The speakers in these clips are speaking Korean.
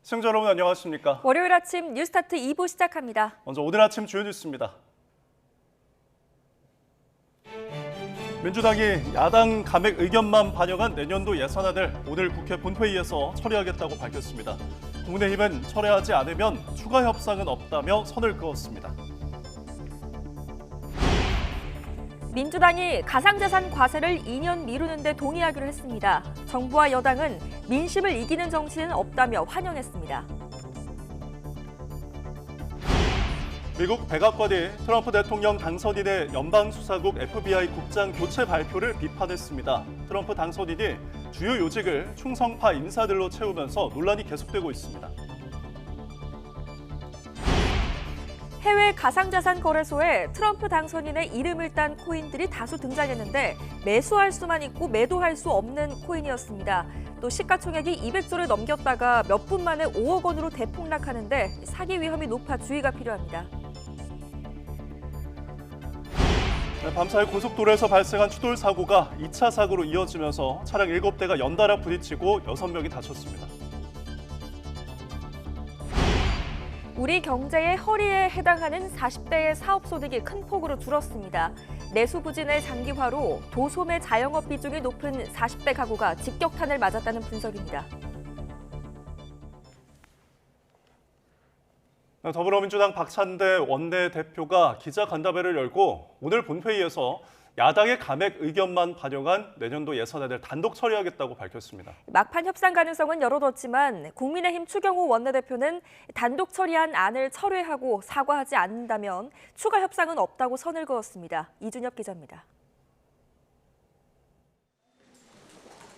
시청자 여러분 안녕하십니까? 월요일 아침 뉴스타트 2부 시작합니다. 먼저 오늘 아침 주요 뉴스입니다. 민주당이 야당 감액 의견만 반영한 내년도 예산안을 오늘 국회 본회의에서 처리하겠다고 밝혔습니다. 국민의힘은 철회하지 않으면 추가 협상은 없다며 선을 그었습니다. 민주당이 가상자산 과세를 2년 미루는 데 동의하기로 했습니다. 정부와 여당은 민심을 이기는 정치는 없다며 환영했습니다. 미국 백악관이 트럼프 대통령 당선인의 연방수사국 FBI 국장 교체 발표를 비판했습니다. 트럼프 당선인이 주요 요직을 충성파 인사들로 채우면서 논란이 계속되고 있습니다. 해외 가상자산 거래소에 트럼프 당선인의 이름을 딴 코인들이 다수 등장했는데 매수할 수만 있고 매도할 수 없는 코인이었습니다. 또 시가총액이 200조를 넘겼다가 몇 분 만에 5억 원으로 대폭락하는데 사기 위험이 높아 주의가 필요합니다. 밤사이 고속도로에서 발생한 추돌 사고가 2차 사고로 이어지면서 차량 7대가 연달아 부딪히고 6명이 다쳤습니다. 우리 경제의 허리에 해당하는 40대의 사업 소득이 큰 폭으로 줄었습니다. 내수 부진의 장기화로 도소매 자영업 비중이 높은 40대 가구가 직격탄을 맞았다는 분석입니다. 더불어민주당 박찬대 원내대표가 기자간담회를 열고 오늘 본회의에서 야당의 감액 의견만 반영한 내년도 예산안을 단독 처리하겠다고 밝혔습니다. 막판 협상 가능성은 열어뒀지만 국민의힘 추경호 원내대표는 단독 처리한 안을 철회하고 사과하지 않는다면 추가 협상은 없다고 선을 그었습니다. 이준엽 기자입니다.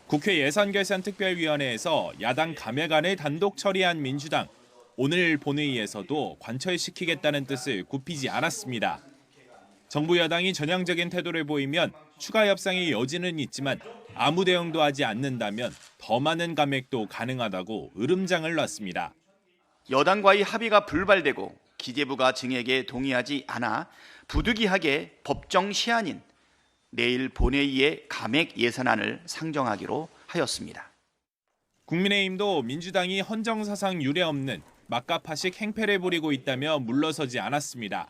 국회 예산결산특별위원회에서 야당 감액안을 단독 처리한 민주당. 오늘 본회의에서도 관철시키겠다는 뜻을 굽히지 않았습니다. 정부 여당이 전향적인 태도를 보이면 추가 협상의 여지는 있지만 아무 대응도 하지 않는다면 더 많은 감액도 가능하다고 으름장을 놨습니다. 여당과의 합의가 불발되고 기재부가 증액에 동의하지 않아 부득이하게 법정 시한인 내일 본회의에 감액 예산안을 상정하기로 하였습니다. 국민의힘도 민주당이 헌정사상 유례없는 막가파식 행패를 부리고 있다며 물러서지 않았습니다.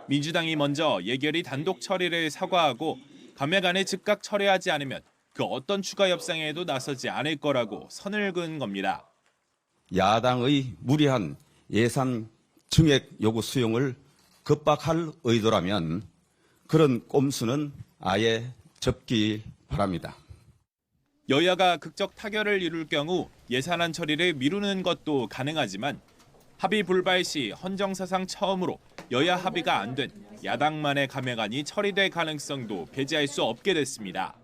민주당이 먼저 예결위 단독 처리를 사과하고 감액안을 즉각 철회하지 않으면 그 어떤 추가 협상에도 나서지 않을 거라고 선을 그은 겁니다. 야당의 무리한 예산 증액 요구 수용을 급박할 의도라면 그런 꼼수는 아예 접기 바랍니다. 여야가 극적 타결을 이룰 경우 예산안 처리를 미루는 것도 가능하지만 합의 불발 시 헌정사상 처음으로 여야 합의가 안 된 야당만의 감액안이 처리될 가능성도 배제할 수 없게 됐습니다.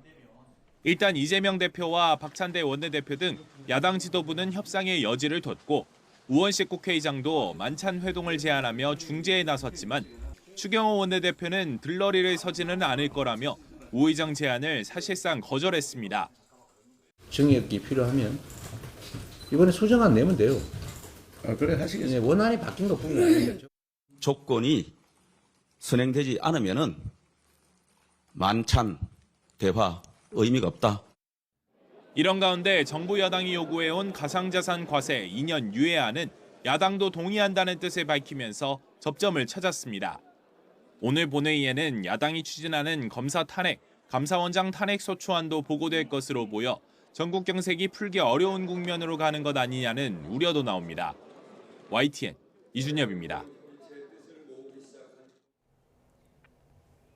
일단 이재명 대표와 박찬대 원내대표 등 야당 지도부는 협상의 여지를 뒀고 우원식 국회의장도 만찬 회동을 제안하며 중재에 나섰지만 추경호 원내대표는 들러리를 서지는 않을 거라며 우 의장 제안을 사실상 거절했습니다. 증액이 필요하면 이번에 소정안 내면 돼요. 그래 하시겠습니다. 원안이 바뀐 것뿐이 아니에요. 조건이 선행되지 않으면은 만찬 대화 의미가 없다. 이런 가운데 정부 여당이 요구해온 가상자산 과세 2년 유예안은 야당도 동의한다는 뜻을 밝히면서 접점을 찾았습니다. 오늘 본회의에는 야당이 추진하는 검사 탄핵, 감사원장 탄핵 소추안도 보고될 것으로 보여 전국 경색이 풀기 어려운 국면으로 가는 것 아니냐는 우려도 나옵니다. YTN 이준엽입니다.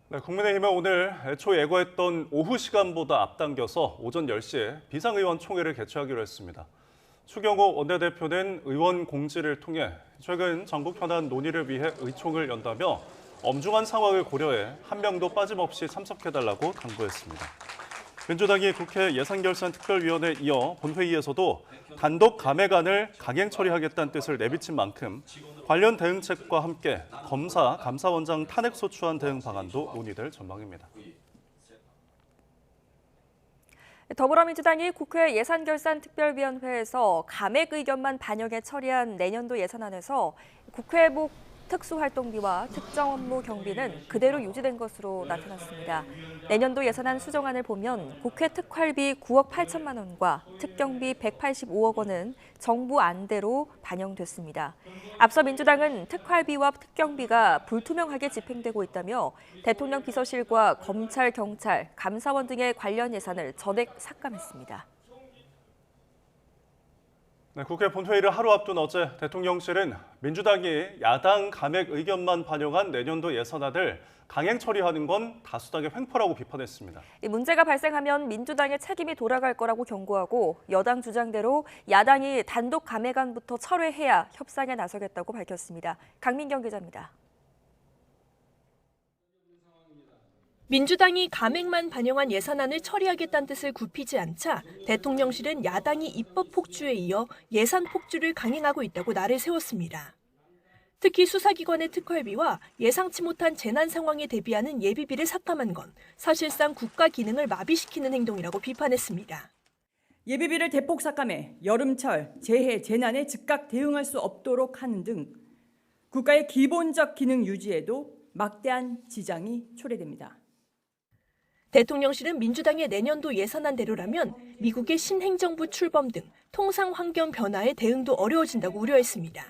네, 국민의힘은 오늘 애초 예고했던 오후 시간보다 앞당겨서 오전 10시에 비상의원총회를 개최하기로 했습니다. 추경호 원내대표는 의원 공지를 통해 최근 전국 현안 논의를 위해 의총을 연다며 엄중한 상황을 고려해 한 명도 빠짐없이 참석해달라고 당부했습니다. 민주당이 국회 예산결산특별위원회에 이어 본회의에서도 단독 감액안을 강행 처리하겠다는 뜻을 내비친 만큼 관련 대응책과 함께 검사, 감사원장 탄핵소추안 대응 방안도 논의될 전망입니다. 더불어민주당이 국회 예산결산특별위원회에서 감액 의견만 반영해 처리한 내년도 예산안에서 국회복 특수활동비와 특정 업무 경비는 그대로 유지된 것으로 나타났습니다. 내년도 예산안 수정안을 보면 국회 특활비 9억 8천만 원과 특경비 185억 원은 정부 안대로 반영됐습니다. 앞서 민주당은 특활비와 특경비가 불투명하게 집행되고 있다며 대통령 비서실과 검찰, 경찰, 감사원 등의 관련 예산을 전액 삭감했습니다. 네, 국회 본회의를 하루 앞둔 어제 대통령실은 민주당이 야당 감액 의견만 반영한 내년도 예산안을 강행 처리하는 건 다수당의 횡포라고 비판했습니다. 이 문제가 발생하면 민주당의 책임이 돌아갈 거라고 경고하고 여당 주장대로 야당이 단독 감액안부터 철회해야 협상에 나서겠다고 밝혔습니다. 강민경 기자입니다. 민주당이 감액만 반영한 예산안을 처리하겠다는 뜻을 굽히지 않자 대통령실은 야당이 입법 폭주에 이어 예산 폭주를 강행하고 있다고 날을 세웠습니다. 특히 수사기관의 특활비와 예상치 못한 재난 상황에 대비하는 예비비를 삭감한 건 사실상 국가 기능을 마비시키는 행동이라고 비판했습니다. 예비비를 대폭 삭감해 여름철 재해, 재난에 즉각 대응할 수 없도록 하는 등 국가의 기본적 기능 유지에도 막대한 지장이 초래됩니다. 대통령실은 민주당의 내년도 예산안대로라면 미국의 신행정부 출범 등 통상 환경 변화에 대응도 어려워진다고 우려했습니다.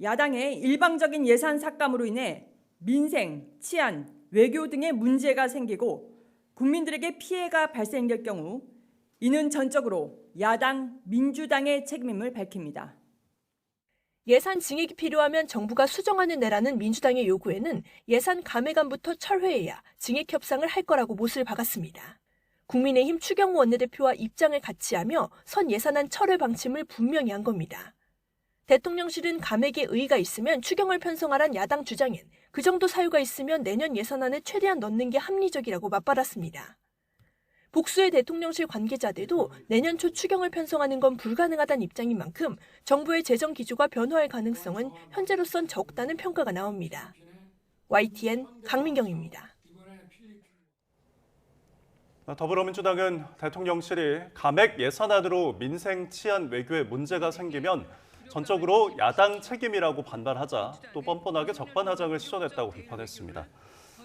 야당의 일방적인 예산 삭감으로 인해 민생, 치안, 외교 등의 문제가 생기고 국민들에게 피해가 발생될 경우 이는 전적으로 야당, 민주당의 책임임을 밝힙니다. 예산 증액이 필요하면 정부가 수정안을 내라는 민주당의 요구에는 예산 감액안부터 철회해야 증액 협상을 할 거라고 못을 박았습니다. 국민의힘 추경호 원내대표와 입장을 같이 하며 선 예산안 철회 방침을 분명히 한 겁니다. 대통령실은 감액에 의의가 있으면 추경을 편성하란 야당 주장엔 그 정도 사유가 있으면 내년 예산안에 최대한 넣는 게 합리적이라고 맞받았습니다. 복수의 대통령실 관계자들도 내년 초 추경을 편성하는 건 불가능하다는 입장인 만큼 정부의 재정 기조가 변화할 가능성은 현재로선 적다는 평가가 나옵니다. YTN 강민경입니다. 더불어민주당은 대통령실이 감액 예산안으로 민생, 치안, 외교에 문제가 생기면 전적으로 야당 책임이라고 반발하자 또 뻔뻔하게 적반하장을 시전했다고 비판했습니다.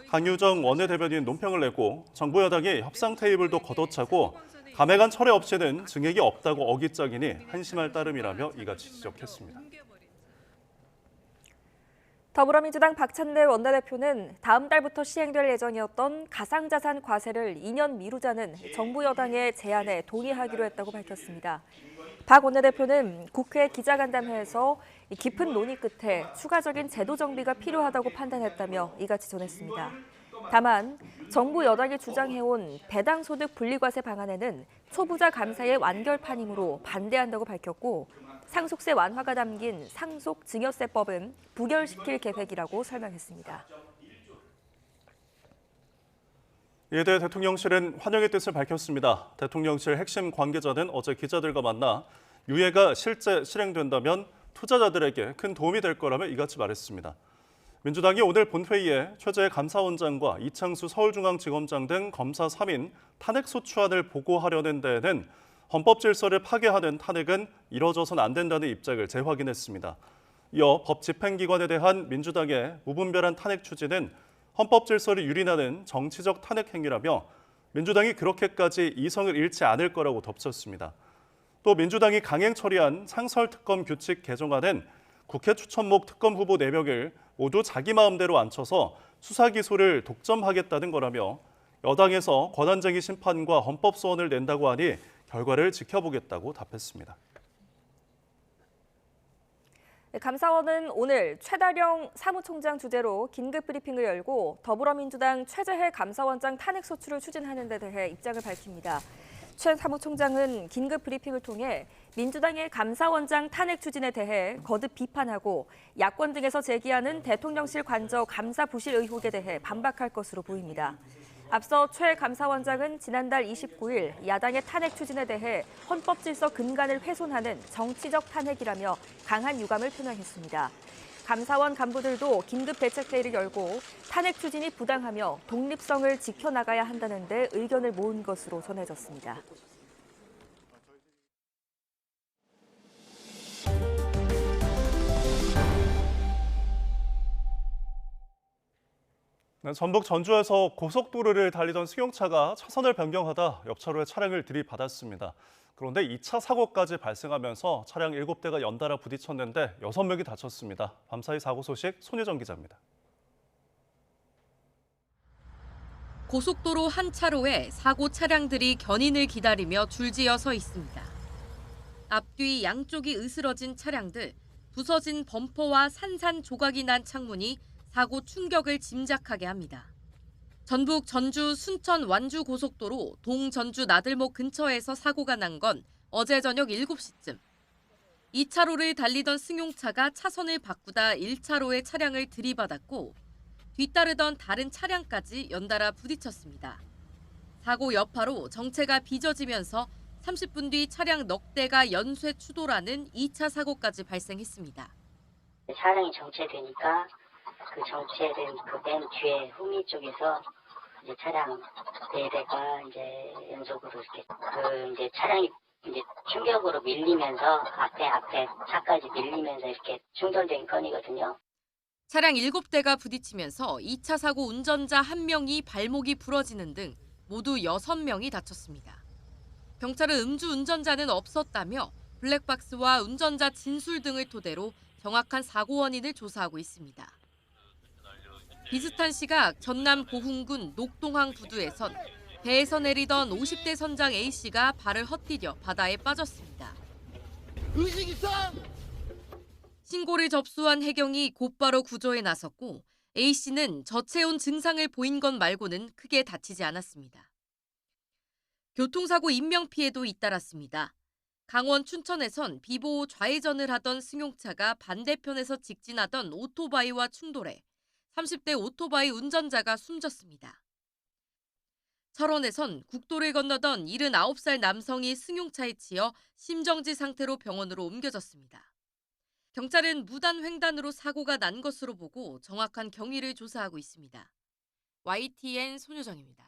강유정 원내대변인 논평을 내고 정부 여당이 협상 테이블도 걷어차고 감액안 철회 없이는 증액이 없다고 어깃장이니 한심할 따름이라며 이같이 지적했습니다. 더불어민주당 박찬대 원내대표는 다음 달부터 시행될 예정이었던 가상자산 과세를 2년 미루자는 정부 여당의 제안에 동의하기로 했다고 밝혔습니다. 박 원내대표는 국회 기자간담회에서 깊은 논의 끝에 추가적인 제도 정비가 필요하다고 판단했다며 이같이 전했습니다. 다만 정부 여당이 주장해온 배당소득 분리과세 방안에는 초부자 감사의 완결판이므로 반대한다고 밝혔고 상속세 완화가 담긴 상속증여세법은 부결시킬 계획이라고 설명했습니다. 이에 대해 대통령실은 환영의 뜻을 밝혔습니다. 대통령실 핵심 관계자는 어제 기자들과 만나 유예가 실제 실행된다면 투자자들에게 큰 도움이 될 거라며 이같이 말했습니다. 민주당이 오늘 본회의에 최재 감사원장과 이창수 서울중앙지검장 등 검사 3인 탄핵소추안을 보고하려는 데에는 헌법 질서를 파괴하는 탄핵은 이뤄져선 안 된다는 입장을 재확인했습니다. 이어 법 집행기관에 대한 민주당의 무분별한 탄핵 추진은 헌법 질서를 유린하는 정치적 탄핵 행위라며 민주당이 그렇게까지 이성을 잃지 않을 거라고 덧붙였습니다. 또 민주당이 강행 처리한 상설특검 규칙 개정안은 국회 추천목 특검 후보 4명을 모두 자기 마음대로 앉혀서 수사 기소를 독점하겠다는 거라며 여당에서 권한쟁의 심판과 헌법 소원을 낸다고 하니 결과를 지켜보겠다고 답했습니다. 감사원은 오늘 최다령 사무총장 주재로 긴급 브리핑을 열고 더불어민주당 최재해 감사원장 탄핵소추를 추진하는 데 대해 입장을 밝힙니다. 최 사무총장은 긴급 브리핑을 통해 민주당의 감사원장 탄핵 추진에 대해 거듭 비판하고 야권 등에서 제기하는 대통령실 관저 감사 부실 의혹에 대해 반박할 것으로 보입니다. 앞서 최 감사원장은 지난달 29일 야당의 탄핵 추진에 대해 헌법 질서 근간을 훼손하는 정치적 탄핵이라며 강한 유감을 표명했습니다. 감사원 간부들도 긴급 대책회의를 열고 탄핵 추진이 부당하며 독립성을 지켜나가야 한다는 데 의견을 모은 것으로 전해졌습니다. 전북 전주에서 고속도로를 달리던 승용차가 차선을 변경하다 옆차로에 차량을 들이받았습니다. 그런데 2차 사고까지 발생하면서 차량 7대가 연달아 부딪혔는데 6명이 다쳤습니다. 밤사이 사고 소식 손유정 기자입니다. 고속도로 한 차로에 사고 차량들이 견인을 기다리며 줄지어 서 있습니다. 앞뒤 양쪽이 으스러진 차량들, 부서진 범퍼와 산산조각이 난 창문이 사고 충격을 짐작하게 합니다. 전북 전주 순천 완주 고속도로 동전주 나들목 근처에서 사고가 난 건 어제 저녁 7시쯤. 2차로를 달리던 승용차가 차선을 바꾸다 1차로의 차량을 들이받았고 뒤따르던 다른 차량까지 연달아 부딪혔습니다. 사고 여파로 정체가 빚어지면서 30분 뒤 차량 넉 대가 연쇄 추돌하는 2차 사고까지 발생했습니다. 차량이 정체되니까 그 정체된 그 맨 뒤에 후미 쪽에서 이제 차량 4대가 이제 연속으로 이렇게 이제 차량이 이제 충격으로 밀리면서 앞에 차까지 밀리면서 이렇게 충돌된 건이거든요. 차량 7대가 부딪히면서 2차 사고 운전자 1명이 발목이 부러지는 등 모두 6명이 다쳤습니다. 경찰은 음주 운전자는 없었다며 블랙박스와 운전자 진술 등을 토대로 정확한 사고 원인을 조사하고 있습니다. 비슷한 시각 전남 보훈군 녹동항 부두에선 배에서 내리던 50대 선장 A씨가 발을 헛디뎌 바다에 빠졌습니다. 의식 이상! 신고를 접수한 해경이 곧바로 구조에 나섰고 A씨는 저체온 증상을 보인 것 말고는 크게 다치지 않았습니다. 교통사고 인명피해도 잇따랐습니다. 강원 춘천에선 비보호 좌회전을 하던 승용차가 반대편에서 직진하던 오토바이와 충돌해 30대 오토바이 운전자가 숨졌습니다. 철원에선 국도를 건너던 79살 남성이 승용차에 치여 심정지 상태로 병원으로 옮겨졌습니다. 경찰은 무단 횡단으로 사고가 난 것으로 보고 정확한 경위를 조사하고 있습니다. YTN 손유정입니다.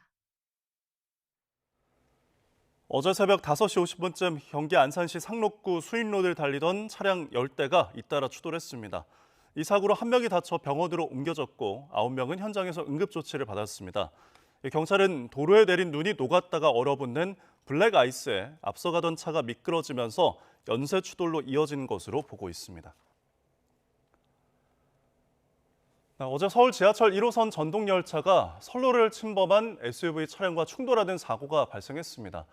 어제 새벽 5시 50분쯤 경기 안산시 상록구 수인로를 달리던 차량 10대가 잇따라 추돌했습니다. 이 사고로 1명이 다쳐 병원으로 옮겨졌고 9명은 현장에서 응급조치를 받았습니다. 경찰은 도로에 내린 눈이 녹았다가 얼어붙는 블랙 아이스에 앞서가던 차가 미끄러지면서 연쇄 추돌로 이어진 것으로 보고 있습니다. 어제 서울 지하철 1호선 전동열차가 선로를 침범한 SUV 차량과 충돌하는 사고가 발생했습니다.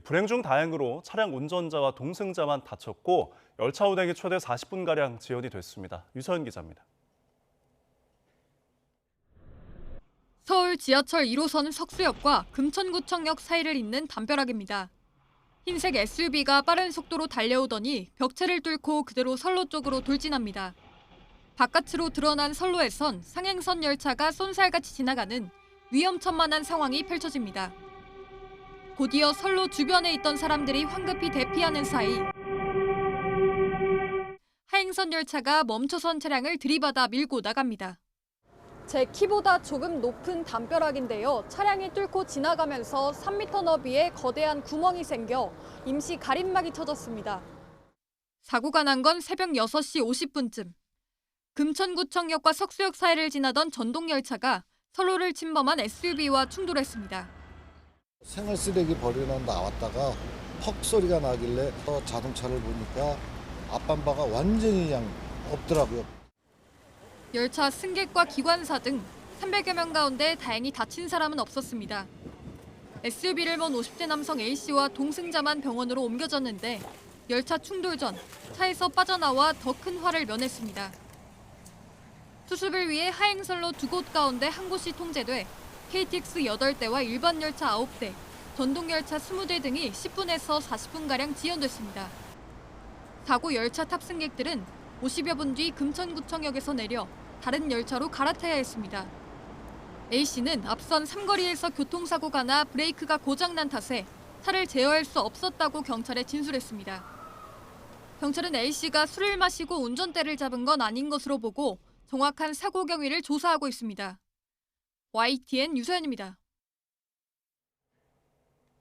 불행 중 다행으로 차량 운전자와 동승자만 다쳤고 열차 운행이 최대 40분가량 지연이 됐습니다. 유서연 기자입니다. 서울 지하철 1호선 석수역과 금천구청역 사이를 잇는 담벼락입니다. 흰색 SUV가 빠른 속도로 달려오더니 벽체를 뚫고 그대로 선로 쪽으로 돌진합니다. 바깥으로 드러난 선로에선 상행선 열차가 쏜살같이 지나가는 위험천만한 상황이 펼쳐집니다. 곧이어 선로 주변에 있던 사람들이 황급히 대피하는 사이 하행선 열차가 멈춰선 차량을 들이받아 밀고 나갑니다. 제 키보다 조금 높은 담벼락인데요. 차량이 뚫고 지나가면서 3m 너비의 거대한 구멍이 생겨 임시 가림막이 쳐졌습니다. 사고가 난 건 새벽 6시 50분쯤. 금천구청역과 석수역 사이를 지나던 전동열차가 선로를 침범한 SUV와 충돌했습니다. 생활 쓰레기 버리러 나왔다가 퍽 소리가 나길래 자동차를 보니까 앞범퍼가 완전히 그냥 없더라고요. 열차 승객과 기관사 등 300여 명 가운데 다행히 다친 사람은 없었습니다. SUV를 몬 50대 남성 A씨와 동승자만 병원으로 옮겨졌는데 열차 충돌 전 차에서 빠져나와 더 큰 화를 면했습니다. 수습을 위해 하행선로 2곳 가운데 한 곳이 통제돼 KTX 8대와 일반 열차 9대, 전동열차 20대 등이 10분에서 40분가량 지연됐습니다. 사고 열차 탑승객들은 50여 분 뒤 금천구청역에서 내려 다른 열차로 갈아타야 했습니다. A씨는 앞선 삼거리에서 교통사고가 나 브레이크가 고장난 탓에 차를 제어할 수 없었다고 경찰에 진술했습니다. 경찰은 A씨가 술을 마시고 운전대를 잡은 건 아닌 것으로 보고 정확한 사고 경위를 조사하고 있습니다. YTN 유서연입니다.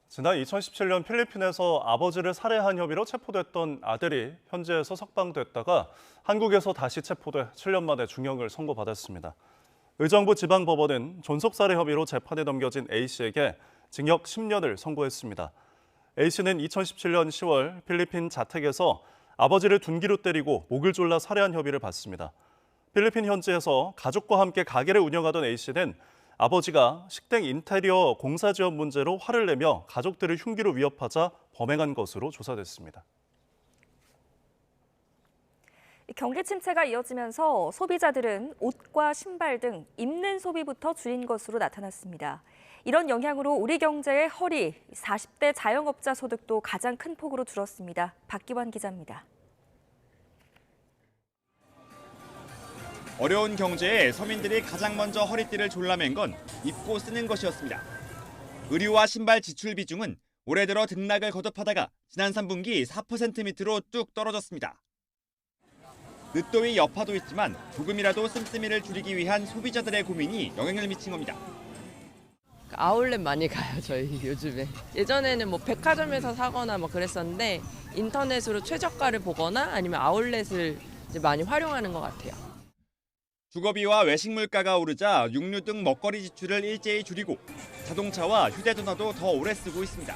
지난 2017년 필리핀에서 아버지를 살해한 혐의로 체포됐던 아들이 현지에서 석방됐다가 한국에서 다시 체포돼 7년 만에 중형을 선고받았습니다. 의정부 지방법원은 존속살해 혐의로 재판에 넘겨진 A씨에게 징역 10년을 선고했습니다. A씨는 2017년 10월 필리핀 자택에서 아버지를 둔기로 때리고 목을 졸라 살해한 혐의를 받습니다. 필리핀 현지에서 가족과 함께 가게를 운영하던 A씨는 아버지가 식당 인테리어 공사 지원 문제로 화를 내며 가족들을 흉기로 위협하자 범행한 것으로 조사됐습니다. 경기 침체가 이어지면서 소비자들은 옷과 신발 등 입는 소비부터 줄인 것으로 나타났습니다. 이런 영향으로 우리 경제의 허리, 40대 자영업자 소득도 가장 큰 폭으로 줄었습니다. 박기환 기자입니다. 어려운 경제에 서민들이 가장 먼저 허리띠를 졸라맨 건 입고 쓰는 것이었습니다. 의류와 신발 지출 비중은 올해 들어 등락을 거듭하다가 지난 3분기 4% 밑으로 뚝 떨어졌습니다. 늦더위 여파도 있지만 조금이라도 씀씀이를 줄이기 위한 소비자들의 고민이 영향을 미친 겁니다. 아울렛 많이 가요, 저희 요즘에. 예전에는 뭐 백화점에서 사거나 뭐 그랬었는데 인터넷으로 최저가를 보거나 아니면 아울렛을 이제 많이 활용하는 것 같아요. 주거비와 외식 물가가 오르자 육류 등 먹거리 지출을 일제히 줄이고 자동차와 휴대전화도 더 오래 쓰고 있습니다.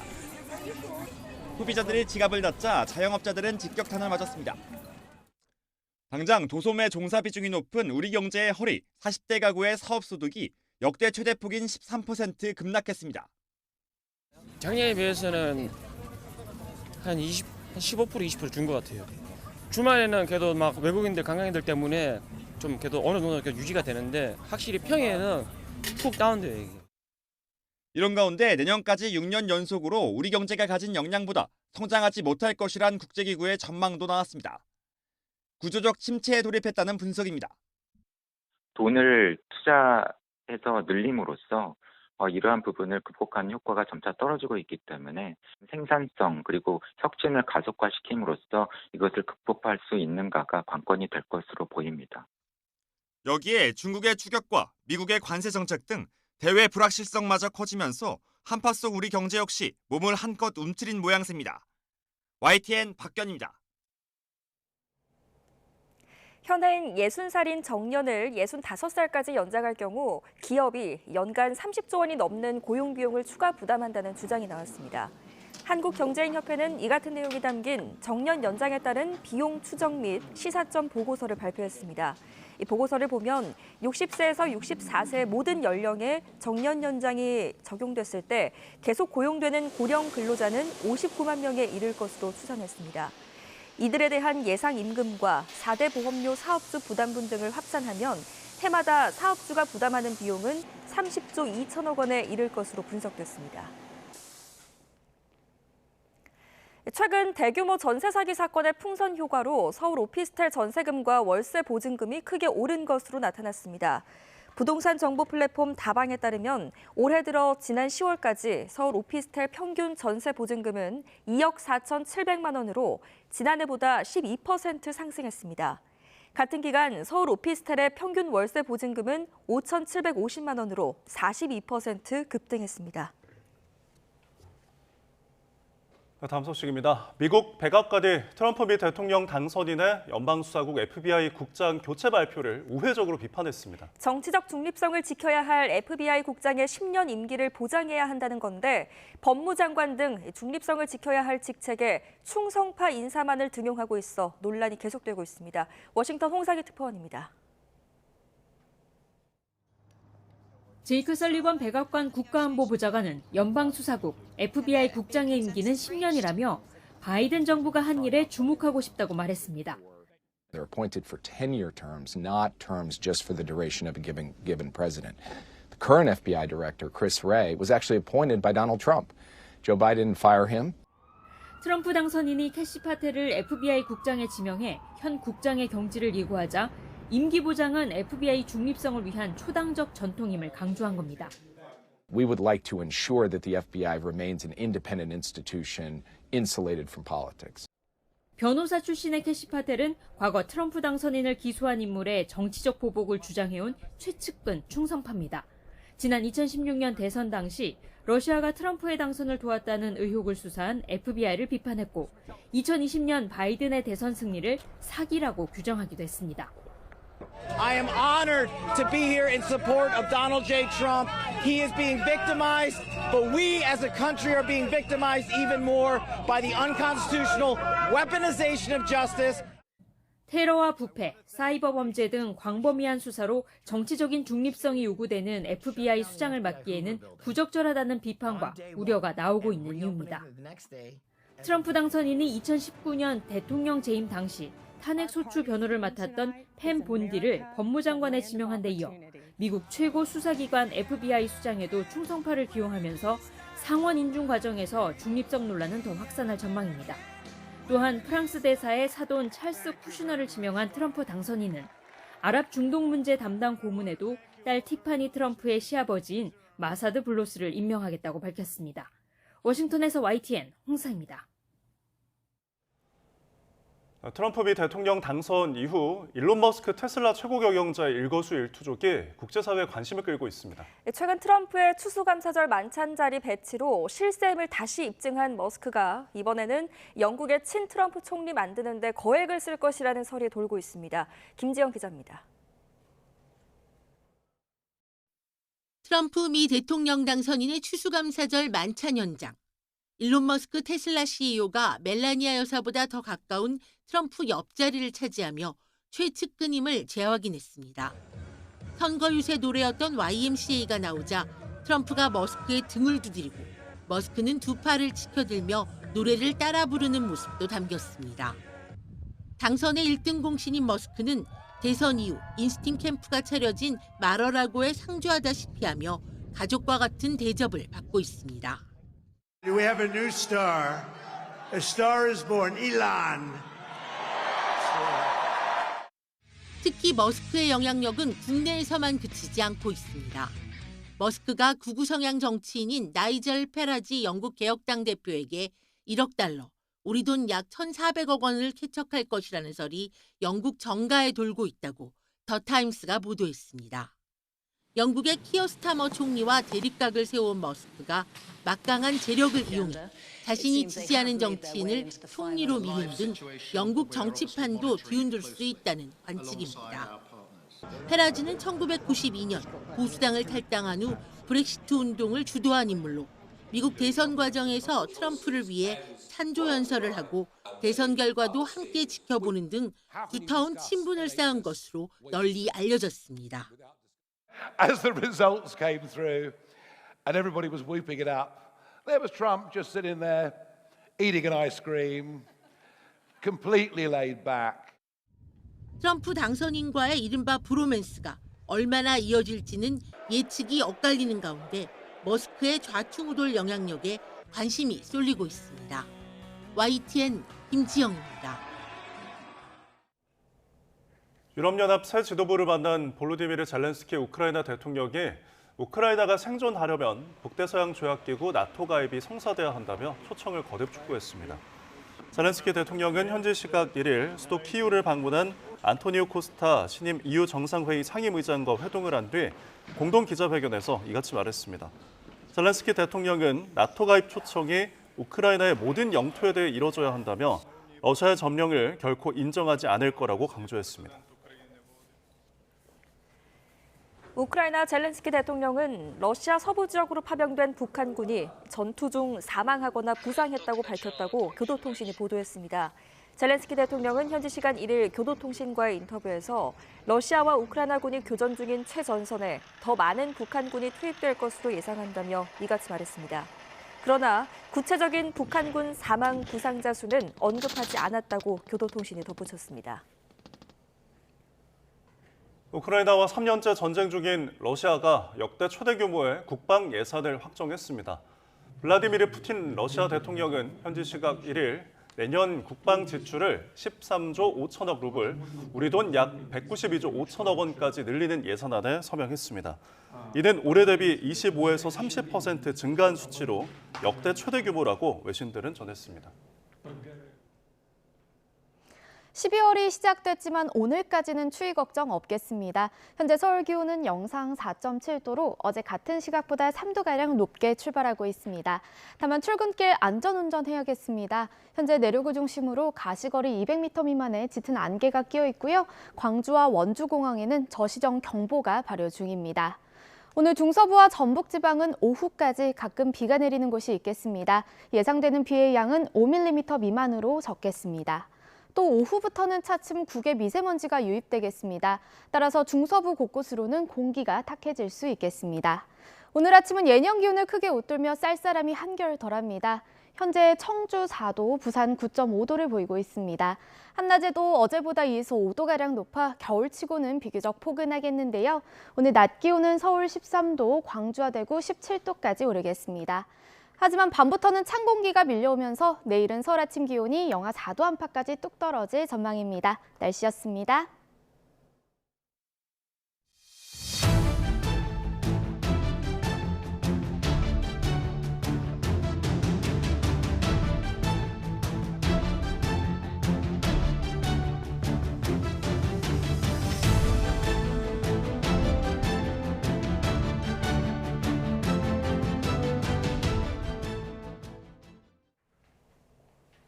소비자들이 지갑을 닫자 자영업자들은 직격탄을 맞았습니다. 당장 도소매 종사 비중이 높은 우리 경제의 허리, 40대 가구의 사업소득이 역대 최대폭인 13% 급락했습니다. 작년에 비해서는 한 15% 20% 준 것 같아요. 주말에는 그래도 막 외국인들 관광객들 때문에 좀 그래도 어느 정도 유지가 되는데 확실히 평일에는 푹 다운돼요. 이게. 이런 가운데 내년까지 6년 연속으로 우리 경제가 가진 역량보다 성장하지 못할 것이란 국제기구의 전망도 나왔습니다. 구조적 침체에 돌입했다는 분석입니다. 돈을 투자해서 늘림으로써 이러한 부분을 극복하는 효과가 점차 떨어지고 있기 때문에 생산성 그리고 혁신을 가속화시킴으로써 이것을 극복할 수 있는가가 관건이 될 것으로 보입니다. 여기에 중국의 추격과 미국의 관세 정책 등 대외 불확실성마저 커지면서 한파 속 우리 경제 역시 몸을 한껏 움츠린 모양새입니다. YTN 박견입니다. 현행 60살인 정년을 65살까지 연장할 경우 기업이 연간 30조 원이 넘는 고용 비용을 추가 부담한다는 주장이 나왔습니다. 한국경제인협회는 이 같은 내용이 담긴 정년 연장에 따른 비용 추정 및 시사점 보고서를 발표했습니다. 이 보고서를 보면 60세에서 64세 모든 연령에 정년 연장이 적용됐을 때 계속 고용되는 고령 근로자는 59만 명에 이를 것으로 추산했습니다. 이들에 대한 예상 임금과 4대 보험료 사업주 부담분 등을 합산하면 해마다 사업주가 부담하는 비용은 30조 2천억 원에 이를 것으로 분석됐습니다. 최근 대규모 전세 사기 사건의 풍선 효과로 서울 오피스텔 전세금과 월세 보증금이 크게 오른 것으로 나타났습니다. 부동산 정보 플랫폼 다방에 따르면 올해 들어 지난 10월까지 서울 오피스텔 평균 전세 보증금은 2억 4,700만 원으로 지난해보다 12% 상승했습니다. 같은 기간 서울 오피스텔의 평균 월세 보증금은 5,750만 원으로 42% 급등했습니다. 다음 소식입니다. 미국 백악관이 트럼프 미 대통령 당선인의 연방수사국 FBI 국장 교체 발표를 우회적으로 비판했습니다. 정치적 중립성을 지켜야 할 FBI 국장의 10년 임기를 보장해야 한다는 건데 법무장관 등 중립성을 지켜야 할 직책에 충성파 인사만을 등용하고 있어 논란이 계속되고 있습니다. 워싱턴 홍상희 특파원입니다. 제이크 설리번 백악관 국가안보보좌관은 연방수사국 FBI 국장의 임기는 10년이라며 바이든 정부가 한 일에 주목하고 싶다고 말했습니다. They're appointed for 10-year terms, not terms just for the duration of a given president. The current FBI director, Chris Wray, was actually appointed by Donald Trump. Joe Biden didn't fire him. 트럼프 당선인이 캐시 파텔을 FBI 국장에 지명해 현 국장의 경질을 예고하자 임기 보장은 FBI 중립성을 위한 초당적 전통임을 강조한 겁니다. We would like to ensure that the FBI remains an independent institution insulated from politics. 변호사 출신의 캐시 파텔은 과거 트럼프 당선인을 기소한 인물의 정치적 보복을 주장해온 최측근 충성파입니다. 지난 2016년 대선 당시 러시아가 트럼프의 당선을 도왔다는 의혹을 수사한 FBI를 비판했고 2020년 바이든의 대선 승리를 사기라고 규정하기도 했습니다. I am honored to be here in support of Donald J. Trump. He is being victimized, but we as a country are being victimized even more by the unconstitutional weaponization of justice. 테러와 부패, 사이버 범죄 등 광범위한 수사로 정치적인 중립성이 요구되는 FBI 수장을 맡기에는 부적절하다는 비판과 우려가 나오고 있는 이유입니다. 트럼프 당선인이 2019년 대통령 재임 당시 탄핵 소추 변호를 맡았던 팸 본디를 법무장관에 지명한 데 이어 미국 최고 수사기관 FBI 수장에도 충성파를 기용하면서 상원 인준 과정에서 중립성 논란은 더 확산할 전망입니다. 또한 프랑스 대사의 사돈 찰스 쿠슈너를 지명한 트럼프 당선인은 아랍 중동 문제 담당 고문에도 딸 티파니 트럼프의 시아버지인 마사드 블로스를 임명하겠다고 밝혔습니다. 워싱턴에서 YTN 홍사입니다. 트럼프 미 대통령 당선 이후 일론 머스크 테슬라 최고 경영자의 일거수일투족이 국제사회에 관심을 끌고 있습니다. 최근 트럼프의 추수감사절 만찬 자리 배치로 실세임을 다시 입증한 머스크가 이번에는 영국의 친트럼프 총리 만드는 데 거액을 쓸 것이라는 설이 돌고 있습니다. 김지영 기자입니다. 트럼프 미 대통령 당선인의 추수감사절 만찬 현장. 일론 머스크 테슬라 CEO가 멜라니아 여사보다 더 가까운 트럼프 옆자리를 차지하며 최측 근임을 재확인했습니다. 선거 유세 노래였던 YMCA가 나오자 트럼프가 머스크의 등을 두드리고 머스크는 두 팔을 치켜들며 노래를 따라 부르는 모습도 담겼습니다. 당선의 1등 공신인 머스크는 대선 이후 인스팅 캠프가 차려진 마러라고에 상주하다시피 하며 가족과 같은 대접을 받고 있습니다. We have a new star. A star is born, Elon. 특히 머스크의 영향력은 국내에서만 그치지 않고 있습니다. 머스크가 극우 성향 정치인인 나이젤 페라지 영국 개혁당 대표에게 1억 달러, 우리 돈 약 1,400억 원을 캐척할 것이라는 설이 영국 정가에 돌고 있다고 더 타임스가 보도했습니다. 영국의 키어 스타머 총리와 대립각을 세운 머스크가 막강한 재력을 이용해 자신이 지지하는 정치인을 총리로 미는 등 영국 정치판도 뒤흔들 수 있다는 관측입니다. 페라지는 1992년 보수당을 탈당한 후 브렉시트 운동을 주도한 인물로 미국 대선 과정에서 트럼프를 위해 찬조 연설을 하고 대선 결과도 함께 지켜보는 등 두터운 친분을 쌓은 것으로 널리 알려졌습니다. As the results came through and everybody was whooping it up, there was Trump just sitting there eating an ice cream, completely laid back. 트럼프 당선인과의 이른바 브로맨스가 얼마나 이어질지는 예측이 엇갈리는 가운데 머스크의 좌충우돌 영향력에 관심이 쏠리고 있습니다. YTN 김지영입니다. 유럽연합 새 지도부를 만난 볼로디미르 젤렌스키 우크라이나 대통령이 우크라이나가 생존하려면 북대서양 조약기구 나토 가입이 성사돼야 한다며 초청을 거듭 촉구했습니다. 젤렌스키 대통령은 현지 시각 1일 수도 키이우를 방문한 안토니오 코스타 신임 EU 정상회의 상임의장과 회동을 한 뒤 공동 기자회견에서 이같이 말했습니다. 젤렌스키 대통령은 나토 가입 초청이 우크라이나의 모든 영토에 대해 이뤄져야 한다며 러시아의 점령을 결코 인정하지 않을 거라고 강조했습니다. 우크라이나 젤렌스키 대통령은 러시아 서부 지역으로 파병된 북한군이 전투 중 사망하거나 부상했다고 밝혔다고 교도통신이 보도했습니다. 젤렌스키 대통령은 현지 시간 1일 교도통신과의 인터뷰에서 러시아와 우크라이나군이 교전 중인 최전선에 더 많은 북한군이 투입될 것으로 예상한다며 이같이 말했습니다. 그러나 구체적인 북한군 사망 부상자 수는 언급하지 않았다고 교도통신이 덧붙였습니다. 우크라이나와 3년째 전쟁 중인 러시아가 역대 최대 규모의 국방 예산을 확정했습니다. 블라디미르 푸틴 러시아 대통령은 현지 시각 1일 내년 국방 지출을 13조 5천억 루블, 우리 돈 약 192조 5천억 원까지 늘리는 예산안에 서명했습니다. 이는 올해 대비 25에서 30% 증가한 수치로 역대 최대 규모라고 외신들은 전했습니다. 12월이 시작됐지만 오늘까지는 추위 걱정 없겠습니다. 현재 서울 기온은 영상 4.7도로 어제 같은 시각보다 3도가량 높게 출발하고 있습니다. 다만 출근길 안전운전해야겠습니다. 현재 내륙을 중심으로 가시거리 200m 미만의 짙은 안개가 끼어 있고요. 광주와 원주공항에는 저시정 경보가 발효 중입니다. 오늘 중서부와 전북지방은 오후까지 가끔 비가 내리는 곳이 있겠습니다. 예상되는 비의 양은 5mm 미만으로 적겠습니다. 또 오후부터는 차츰 국외 미세먼지가 유입되겠습니다. 따라서 중서부 곳곳으로는 공기가 탁해질 수 있겠습니다. 오늘 아침은 예년 기온을 크게 웃돌며 쌀쌀함이 한결 덜합니다. 현재 청주 4도, 부산 9.5도를 보이고 있습니다. 한낮에도 어제보다 2에서 5도가량 높아 겨울치고는 비교적 포근하겠는데요. 오늘 낮 기온은 서울 13도, 광주와 대구 17도까지 오르겠습니다. 하지만 밤부터는 찬 공기가 밀려오면서 내일은 서울 아침 기온이 영하 4도 안팎까지 뚝 떨어질 전망입니다. 날씨였습니다.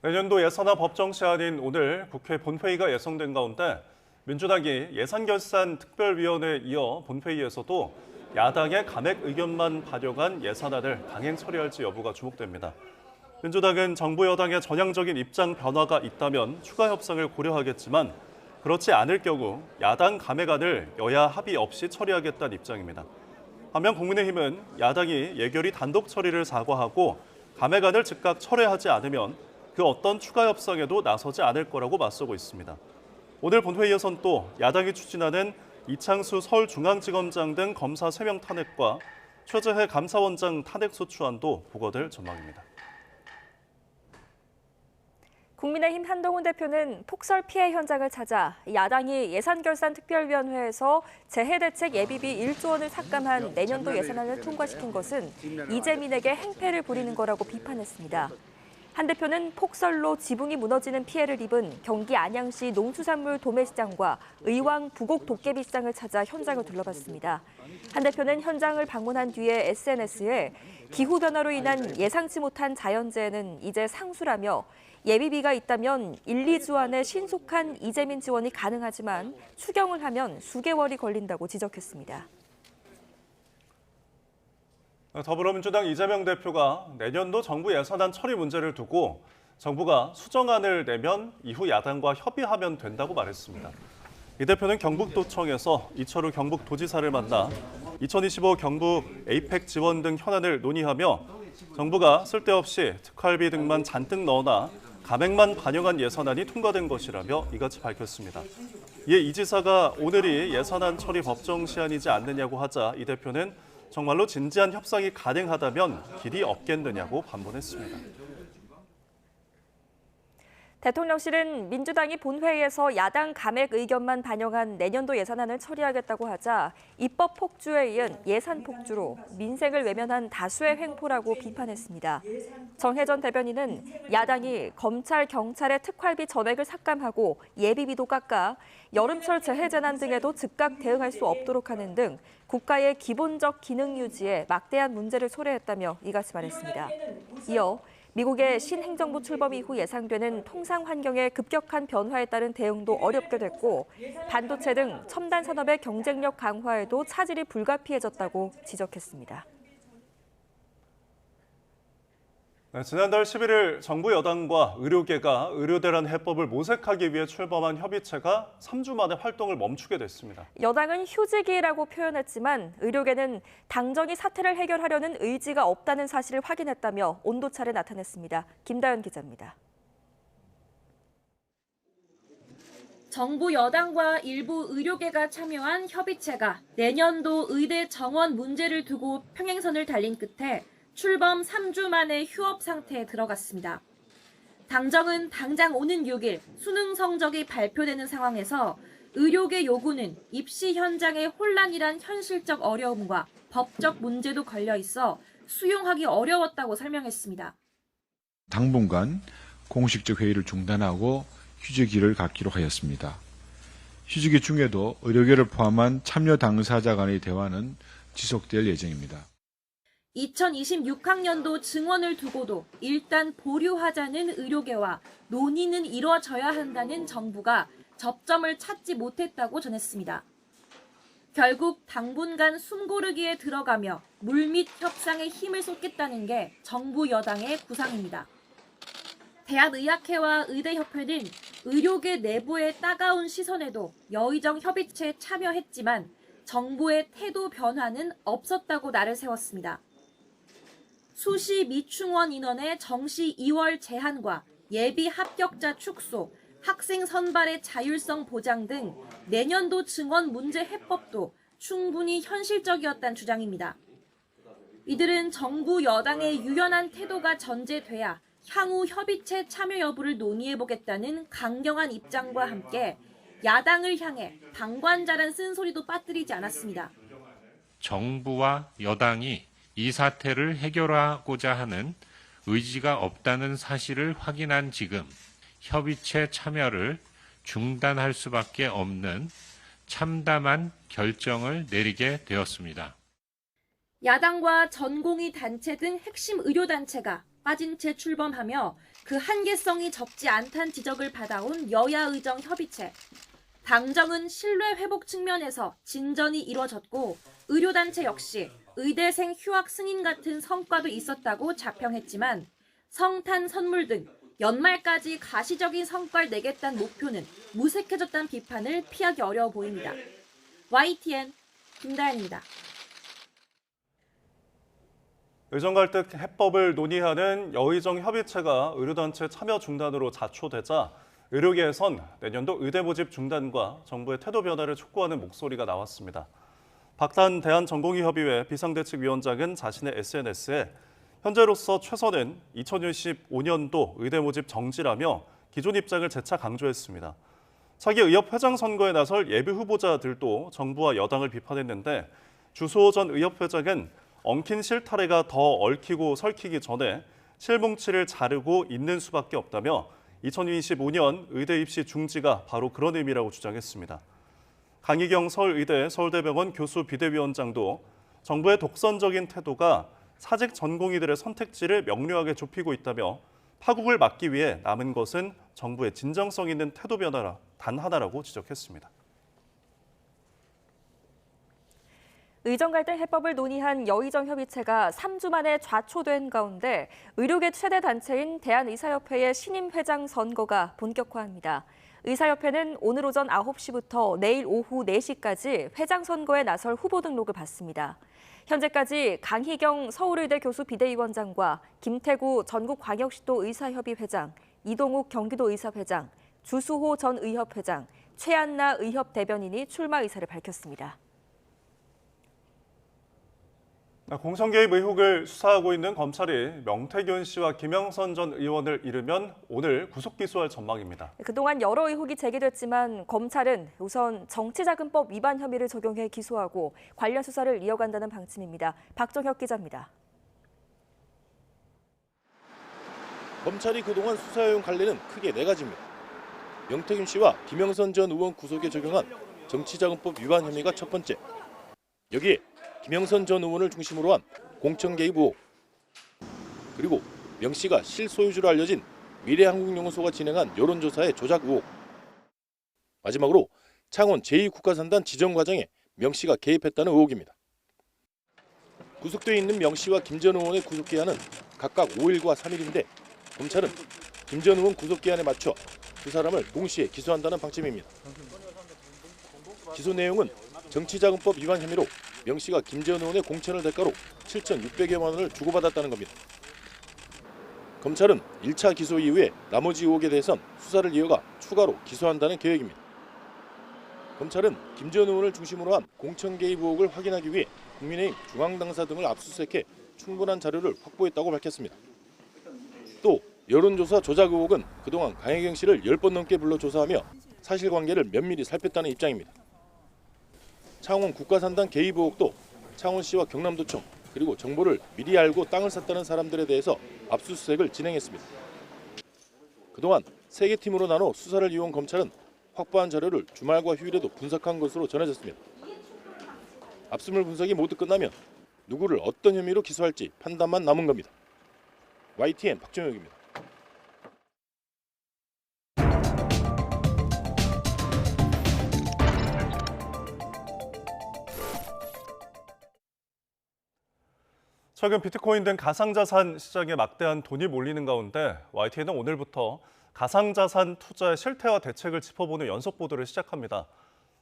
내년도 예산화 법정 시한인 오늘 국회 본회의가 예정된 가운데 민주당이 예산결산 특별위원회에 이어 본회의에서도 야당의 감액 의견만 반영한 예산안을 강행 처리할지 여부가 주목됩니다. 민주당은 정부 여당의 전향적인 입장 변화가 있다면 추가 협상을 고려하겠지만 그렇지 않을 경우 야당 감액안을 여야 합의 없이 처리하겠다는 입장입니다. 반면 국민의힘은 야당이 예결위 단독 처리를 사과하고 감액안을 즉각 철회하지 않으면 그 어떤 추가 협상에도 나서지 않을 거라고 맞서고 있습니다. 오늘 본회의에선 또 야당이 추진하는 이창수 서울중앙지검장 등 검사 3명 탄핵과 최재해 감사원장 탄핵 소추안도 보고될 전망입니다. 국민의힘 한동훈 대표는 폭설 피해 현장을 찾아 야당이 예산결산특별위원회에서 재해대책 예비비 1조 원을 삭감한 내년도 예산안을 통과시킨 것은 이재민에게 행패를 부리는 거라고 비판했습니다. 한 대표는 폭설로 지붕이 무너지는 피해를 입은 경기 안양시 농수산물 도매시장과 의왕 부곡 도깨비시장을 찾아 현장을 둘러봤습니다. 한 대표는 현장을 방문한 뒤에 SNS에 기후변화로 인한 예상치 못한 자연재해는 이제 상수라며 예비비가 있다면 1, 2주 안에 신속한 이재민 지원이 가능하지만 추경을 하면 수개월이 걸린다고 지적했습니다. 더불어민주당 이재명 대표가 내년도 정부 예산안 처리 문제를 두고 정부가 수정안을 내면 이후 야당과 협의하면 된다고 말했습니다. 이 대표는 경북도청에서 이철우 경북도지사를 만나 2025 경북 에이펙 지원 등 현안을 논의하며 정부가 쓸데없이 특활비 등만 잔뜩 넣어놔 감액만 반영한 예산안이 통과된 것이라며 이같이 밝혔습니다. 이에 이 지사가 오늘이 예산안 처리 법정 시한이지 않느냐고 하자 이 대표는 정말로 진지한 협상이 가능하다면 길이 없겠느냐고 반문했습니다. 대통령실은 민주당이 본회의에서 야당 감액 의견만 반영한 내년도 예산안을 처리하겠다고 하자 입법 폭주에 이은 예산 폭주로 민생을 외면한 다수의 횡포라고 비판했습니다. 정혜전 대변인은 야당이 검찰, 경찰의 특활비 전액을 삭감하고 예비비도 깎아 여름철 재해재난 등에도 즉각 대응할 수 없도록 하는 등 국가의 기본적 기능 유지에 막대한 문제를 초래했다며 이같이 말했습니다. 이어 미국의 신행정부 출범 이후 예상되는 통상 환경의 급격한 변화에 따른 대응도 어렵게 됐고 반도체 등 첨단 산업의 경쟁력 강화에도 차질이 불가피해졌다고 지적했습니다. 지난달 11일 정부 여당과 의료계가 의료대란 해법을 모색하기 위해 출범한 협의체가 3주 만에 활동을 멈추게 됐습니다. 여당은 휴직이라고 표현했지만 의료계는 당정이 사태를 해결하려는 의지가 없다는 사실을 확인했다며 온도차를 나타냈습니다. 김다연 기자입니다. 정부 여당과 일부 의료계가 참여한 협의체가 내년도 의대 정원 문제를 두고 평행선을 달린 끝에 출범 3주 만에 휴업 상태에 들어갔습니다. 당정은 당장 오는 6일 수능 성적이 발표되는 상황에서 의료계 요구는 입시 현장의 혼란이란 현실적 어려움과 법적 문제도 걸려 있어 수용하기 어려웠다고 설명했습니다. 당분간 공식적 회의를 중단하고 휴직기를 갖기로 하였습니다. 휴직기 중에도 의료계를 포함한 참여 당사자 간의 대화는 지속될 예정입니다. 2026학년도 증원을 두고도 일단 보류하자는 의료계와 논의는 이뤄져야 한다는 정부가 접점을 찾지 못했다고 전했습니다. 결국 당분간 숨고르기에 들어가며 물밑 협상에 힘을 쏟겠다는 게 정부 여당의 구상입니다. 대한의학회와 의대협회는 의료계 내부의 따가운 시선에도 여의정 협의체에 참여했지만 정부의 태도 변화는 없었다고 날을 세웠습니다. 수시 미충원 인원의 정시 2월 제한과 예비 합격자 축소, 학생 선발의 자율성 보장 등 내년도 증원 문제 해법도 충분히 현실적이었다는 주장입니다. 이들은 정부 여당의 유연한 태도가 전제돼야 향후 협의체 참여 여부를 논의해보겠다는 강경한 입장과 함께 야당을 향해 방관자란 쓴소리도 빠뜨리지 않았습니다. 정부와 여당이 이 사태를 해결하고자 하는 의지가 없다는 사실을 확인한 지금 협의체 참여를 중단할 수밖에 없는 참담한 결정을 내리게 되었습니다. 야당과 전공의 단체 등 핵심 의료단체가 빠진 채 출범하며 그 한계성이 적지 않다는 지적을 받아온 여야 의정 협의체. 당정은 신뢰 회복 측면에서 진전이 이뤄졌고 의료단체 역시 의대생 휴학 승인 같은 성과도 있었다고 자평했지만 성탄 선물 등 연말까지 가시적인 성과를 내겠다는 목표는 무색해졌다는 비판을 피하기 어려워 보입니다. YTN 김다현입니다. 의정 갈등 해법을 논의하는 여의정 협의체가 의료단체 참여 중단으로 자초되자 의료계에선 내년도 의대 모집 중단과 정부의 태도 변화를 촉구하는 목소리가 나왔습니다. 박단 대한전공의협의회 비상대책위원장은 자신의 SNS에 현재로서 최선은 2025년도 의대 모집 정지라며 기존 입장을 재차 강조했습니다. 차기 의협회장 선거에 나설 예비 후보자들도 정부와 여당을 비판했는데 주수호 전 의협회장은 엉킨 실타래가 더 얽히고 설키기 전에 실뭉치를 자르고 있는 수밖에 없다며 2025년 의대 입시 중지가 바로 그런 의미라고 주장했습니다. 강희경 서울의대 서울대병원 교수 비대위원장도 정부의 독선적인 태도가 사직 전공의들의 선택지를 명료하게 좁히고 있다며 파국을 막기 위해 남은 것은 정부의 진정성 있는 태도 변화라 단 하나라고 지적했습니다. 의정 갈등 해법을 논의한 여의정 협의체가 3주 만에 좌초된 가운데 의료계 최대 단체인 대한의사협회의 신임 회장 선거가 본격화합니다. 의사협회는 오늘 오전 9시부터 내일 오후 4시까지 회장 선거에 나설 후보 등록을 받습니다. 현재까지 강희경 서울의대 교수 비대위원장과 김태구 전국광역시도 의사협의회장, 이동욱 경기도의사회장, 주수호 전 의협회장, 최한나 의협 대변인이 출마 의사를 밝혔습니다. 공천 개입 의혹을 수사하고 있는 검찰이 명태균 씨와 김영선 전 의원을 이르면 오늘 구속 기소할 전망입니다. 그동안 여러 의혹이 제기됐지만 검찰은 우선 정치자금법 위반 혐의를 적용해 기소하고 관련 수사를 이어간다는 방침입니다. 박정혁 기자입니다. 검찰이 그동안 수사해온 관례는 크게 4가지입니다. 명태균 씨와 김영선 전 의원 구속에 적용한 정치자금법 위반 혐의가 첫 번째. 여기에 김영선 전 의원을 중심으로 한 공천 개입 의혹, 그리고 명 씨가 실소유주로 알려진 미래한국연구소가 진행한 여론조사의 조작 의혹, 마지막으로 창원 제2국가산단 지정 과정에 명 씨가 개입했다는 의혹입니다. 구속돼 있는 명 씨와 김 전 의원의 구속기한은 각각 5일과 3일인데 검찰은 김 전 의원 구속기한에 맞춰 두 사람을 동시에 기소한다는 방침입니다. 기소 내용은 정치자금법 위반 혐의로 명 씨가 김 전 의원의 공천을 대가로 7,600여만 원을 주고받았다는 겁니다. 검찰은 1차 기소 이후에 나머지 의혹에 대해선 수사를 이어가 추가로 기소한다는 계획입니다. 검찰은 김 전 의원을 중심으로 한 공천 개입 의혹을 확인하기 위해 국민의힘 중앙당사 등을 압수수색해 충분한 자료를 확보했다고 밝혔습니다. 또 여론조사 조작 의혹은 그동안 강혜경 씨를 10번 넘게 불러 조사하며 사실관계를 면밀히 살폈다는 입장입니다. 창원 국가산단 개입 의혹도 창원시와 경남도청 그리고 정보를 미리 알고 땅을 샀다는 사람들에 대해서 압수수색을 진행했습니다. 그동안 3개 팀으로 나눠 수사를 이어온 검찰은 확보한 자료를 주말과 휴일에도 분석한 것으로 전해졌습니다. 압수물 분석이 모두 끝나면 누구를 어떤 혐의로 기소할지 판단만 남은 겁니다. YTN 박정혁입니다. 최근 비트코인 등 가상자산 시장에 막대한 돈이 몰리는 가운데 YTN은 오늘부터 가상자산 투자의 실태와 대책을 짚어보는 연속 보도를 시작합니다.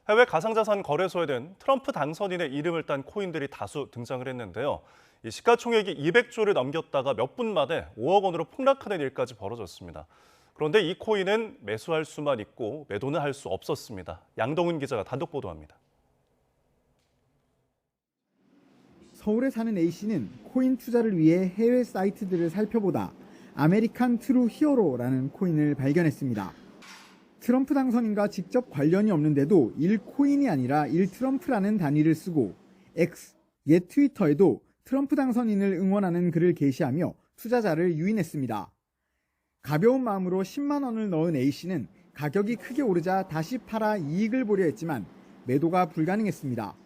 해외 가상자산 거래소에는 트럼프 당선인의 이름을 딴 코인들이 다수 등장을 했는데요. 이 시가총액이 200조를 넘겼다가 몇 분 만에 5억 원으로 폭락하는 일까지 벌어졌습니다. 그런데 이 코인은 매수할 수만 있고 매도는 할 수 없었습니다. 양동훈 기자가 단독 보도합니다. 서울에 사는 A씨는 코인 투자를 위해 해외 사이트들을 살펴보다 아메리칸 트루 히어로라는 코인을 발견했습니다. 트럼프 당선인과 직접 관련이 없는데도 1코인이 아니라 1트럼프라는 단위를 쓰고 X, 옛 트위터에도 트럼프 당선인을 응원하는 글을 게시하며 투자자를 유인했습니다. 가벼운 마음으로 10만 원을 넣은 A씨는 가격이 크게 오르자 다시 팔아 이익을 보려 했지만 매도가 불가능했습니다.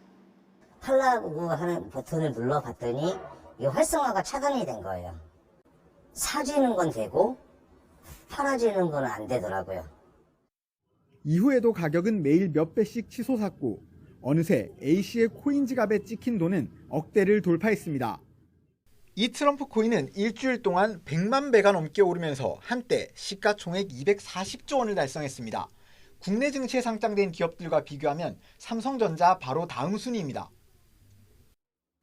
팔라고 하는 버튼을 눌러봤더니 이 활성화가 차단이 된 거예요. 사지는 건 되고 팔아지는 건 안 되더라고요. 이후에도 가격은 매일 몇 배씩 치솟았고 어느새 A씨의 코인 지갑에 찍힌 돈은 억대를 돌파했습니다. 이 트럼프 코인은 일주일 동안 100만 배가 넘게 오르면서 한때 시가총액 240조 원을 달성했습니다. 국내 증시에 상장된 기업들과 비교하면 삼성전자 바로 다음 순위입니다.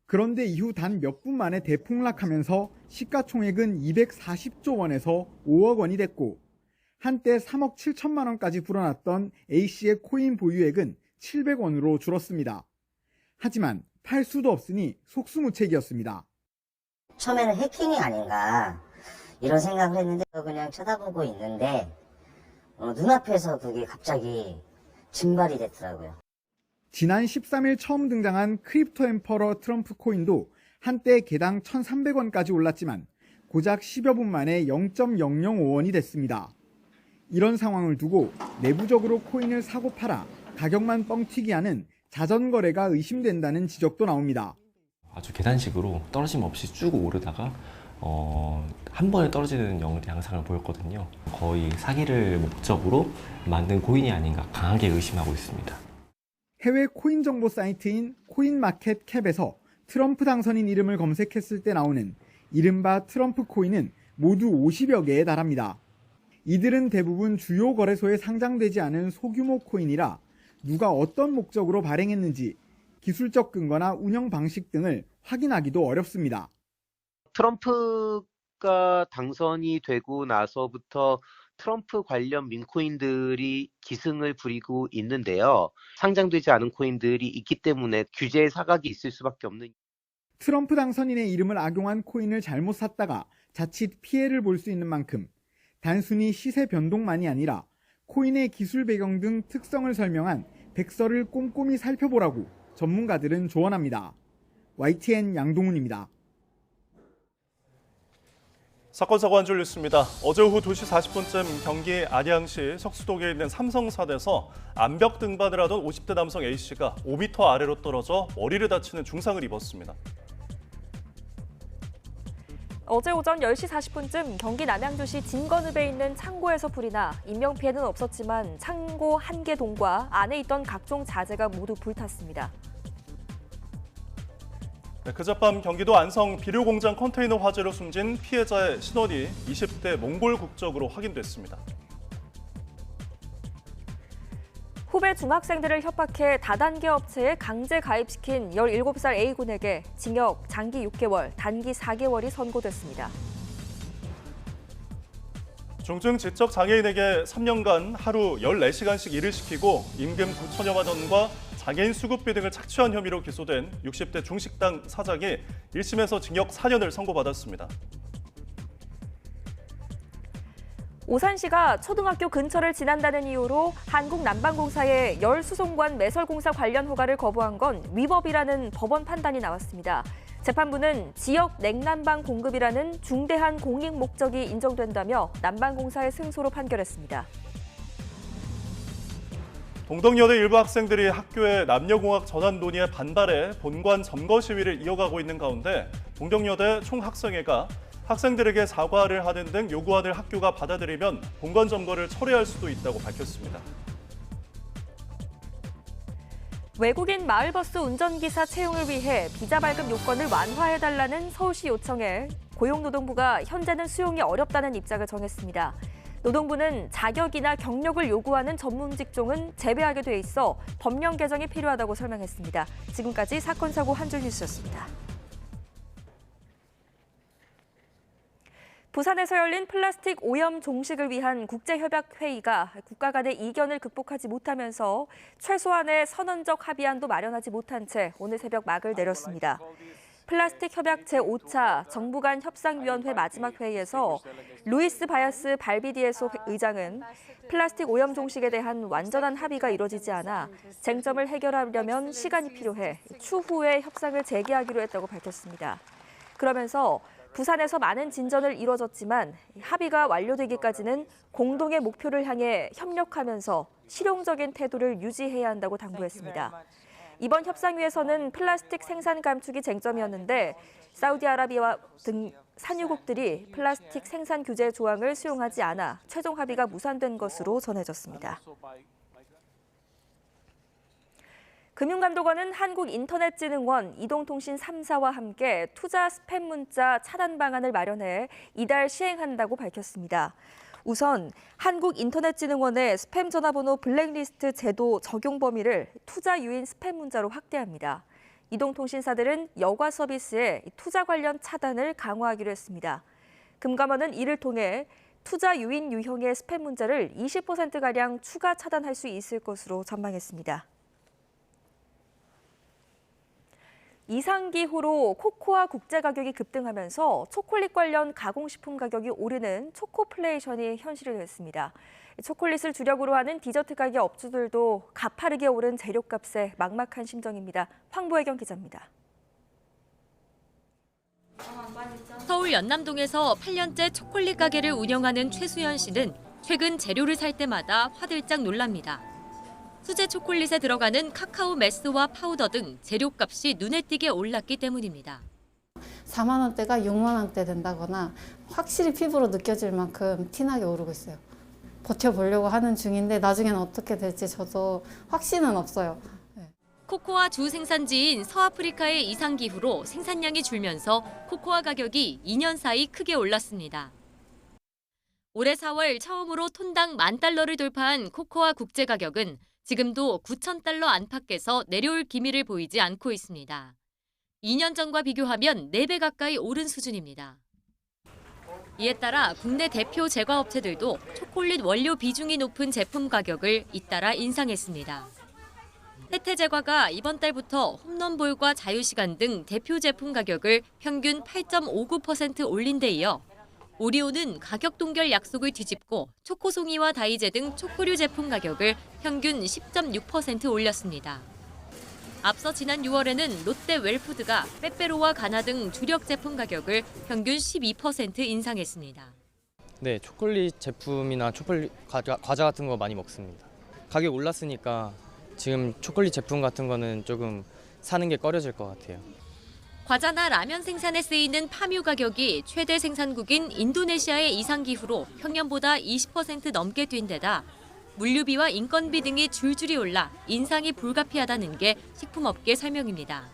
그런데 이후 단 몇 분 만에 대폭락하면서 시가총액은 240조 원에서 5억 원이 됐고 한때 3억 7천만 원까지 불어났던 A씨의 코인 보유액은 700원으로 줄었습니다. 하지만 팔 수도 없으니 속수무책이었습니다. 처음에는 해킹이 아닌가 이런 생각을 했는데 그냥 쳐다보고 있는데 눈앞에서 그게 갑자기 증발이 됐더라고요. 지난 13일 처음 등장한 크립토 엠퍼러 트럼프 코인도 한때 개당 1,300원까지 올랐지만 고작 10여 분 만에 0.005원이 됐습니다. 이런 상황을 두고 내부적으로 코인을 사고 팔아 가격만 뻥튀기 하는 자전거래가 의심된다는 지적도 나옵니다. 아주 계단식으로 떨어짐 없이 쭉 오르다가 한 번에 떨어지는 양상을 보였거든요. 거의 사기를 목적으로 만든 코인이 아닌가 강하게 의심하고 있습니다. 해외 코인 정보 사이트인 코인마켓캡에서 트럼프 당선인 이름을 검색했을 때 나오는 이른바 트럼프 코인은 모두 50여 개에 달합니다. 이들은 대부분 주요 거래소에 상장되지 않은 소규모 코인이라 누가 어떤 목적으로 발행했는지 기술적 근거나 운영 방식 등을 확인하기도 어렵습니다. 트럼프가 당선이 되고 나서부터 트럼프 관련 민코인들이 기승을 부리고 있는데요. 상장되지 않은 코인들이 있기 때문에 규제의 사각이 있을 수밖에 없는. 트럼프 당선인의 이름을 악용한 코인을 잘못 샀다가 자칫 피해를 볼 수 있는 만큼 단순히 시세 변동만이 아니라 코인의 기술 배경 등 특성을 설명한 백서를 꼼꼼히 살펴보라고 전문가들은 조언합니다. YTN 양동훈입니다. 사건 사고 한 줄 뉴스입니다. 어제 오후 2시 40분쯤 경기 안양시 석수동에 있는 삼성사대에서 암벽 등반을 하던 50대 남성 A씨가 5m 아래로 떨어져 머리를 다치는 중상을 입었습니다. 어제 오전 10시 40분쯤 경기 남양주시 진건읍에 있는 창고에서 불이 나 인명피해는 없었지만 창고 1개 동과 안에 있던 각종 자재가 모두 불탔습니다. 그젯밤 경기도 안성 비료공장 컨테이너 화재로 숨진 피해자의 신원이 20대 몽골 국적으로 확인됐습니다. 후배 중학생들을 협박해 다단계 업체에 강제 가입시킨 17살 A군에게 징역 장기 6개월, 단기 4개월이 선고됐습니다. 중증 지적 장애인에게 3년간 하루 14시간씩 일을 시키고 임금 9천여만 원과 장애인 수급비 등을 착취한 혐의로 기소된 60대 중식당 사장이 1심에서 징역 4년을 선고받았습니다. 오산시가 초등학교 근처를 지난다는 이유로 한국난방공사의 열수송관 매설공사 관련 허가를 거부한 건 위법이라는 법원 판단이 나왔습니다. 재판부는 지역 냉난방 공급이라는 중대한 공익 목적이 인정된다며 난방공사의 승소로 판결했습니다. 동덕여대 일부 학생들이 학교의 남녀공학 전환 논의에 반발해 본관 점거 시위를 이어가고 있는 가운데 동덕여대 총학생회가 학생들에게 사과를 하는 등 요구안을 학교가 받아들이면 본관 점거를 철회할 수도 있다고 밝혔습니다. 외국인 마을버스 운전기사 채용을 위해 비자 발급 요건을 완화해달라는 서울시 요청에 고용노동부가 현재는 수용이 어렵다는 입장을 정했습니다. 노동부는 자격이나 경력을 요구하는 전문 직종은 제외하게 돼 있어 법령 개정이 필요하다고 설명했습니다. 지금까지 사건 사고 한 줄 뉴스였습니다. 부산에서 열린 플라스틱 오염 종식을 위한 국제협약회의가 국가 간의 이견을 극복하지 못하면서 최소한의 선언적 합의안도 마련하지 못한 채 오늘 새벽 막을 내렸습니다. 플라스틱 협약 제5차 정부 간 협상위원회 마지막 회의에서 루이스 바야스 발비디에소 의장은 플라스틱 오염 종식에 대한 완전한 합의가 이뤄지지 않아 쟁점을 해결하려면 시간이 필요해 추후에 협상을 재개하기로 했다고 밝혔습니다. 그러면서 부산에서 많은 진전을 이뤄졌지만 합의가 완료되기까지는 공동의 목표를 향해 협력하면서 실용적인 태도를 유지해야 한다고 당부했습니다. 이번 협상위에서는 플라스틱 생산 감축이 쟁점이었는데 사우디아라비아 등 산유국들이 플라스틱 생산 규제 조항을 수용하지 않아 최종 합의가 무산된 것으로 전해졌습니다. 금융감독원은 한국인터넷진흥원, 이동통신 3사와 함께 투자 스팸 문자 차단 방안을 마련해 이달 시행한다고 밝혔습니다. 우선 한국인터넷진흥원의 스팸 전화번호 블랙리스트 제도 적용 범위를 투자 유인 스팸 문자로 확대합니다. 이동통신사들은 여과 서비스에 투자 관련 차단을 강화하기로 했습니다. 금감원은 이를 통해 투자 유인 유형의 스팸 문자를 20%가량 추가 차단할 수 있을 것으로 전망했습니다. 이상기후로 코코아 국제 가격이 급등하면서 초콜릿 관련 가공식품 가격이 오르는 초코플레이션이 현실이 됐습니다. 초콜릿을 주력으로 하는 디저트 가게 업주들도 가파르게 오른 재료값에 막막한 심정입니다. 황보혜경 기자입니다. 서울 연남동에서 8년째 초콜릿 가게를 운영하는 최수연 씨는 최근 재료를 살 때마다 화들짝 놀랍니다. 수제 초콜릿에 들어가는 카카오 메스와 파우더 등 재료값이 눈에 띄게 올랐기 때문입니다. 4만 원대가 6만 원대 된다거나 확실히 피부로 느껴질 만큼 티나게 오르고 있어요. 버텨보려고 하는 중인데 나중에는 어떻게 될지 저도 확신은 없어요. 코코아 주 생산지인 서아프리카의 이상기후로 생산량이 줄면서 코코아 가격이 2년 사이 크게 올랐습니다. 올해 4월 처음으로 톤당 $10,000를 돌파한 코코아 국제 가격은 지금도 $9,000 안팎에서 내려올 기미를 보이지 않고 있습니다. 2년 전과 비교하면 4배 가까이 오른 수준입니다. 이에 따라 국내 대표 제과업체들도 초콜릿 원료 비중이 높은 제품 가격을 잇따라 인상했습니다. 혜태제과가 이번 달부터 홈런볼과 자유시간 등 대표 제품 가격을 평균 8.59% 올린 데 이어 오리오는 가격 동결 약속을 뒤집고 초코송이와 다이제 등 초코류 제품 가격을 평균 10.6% 올렸습니다. 앞서 지난 6월에는 롯데 웰푸드가 빼빼로와 가나 등 주력 제품 가격을 평균 12% 인상했습니다. 네, 초콜릿 제품이나 초콜릿 과자 같은 거 많이 먹습니다. 가격 올랐으니까 지금 초콜릿 제품 같은 거는 조금 사는 게 꺼려질 것 같아요. 과자나 라면 생산에 쓰이는 파뮤 가격이 최대 생산국인 인도네시아의 이상기후로 평년보다 20% 넘게 뛴 데다 물류비와 인건비 등이 줄줄이 올라 인상이 불가피하다는 게 식품업계 설명입니다.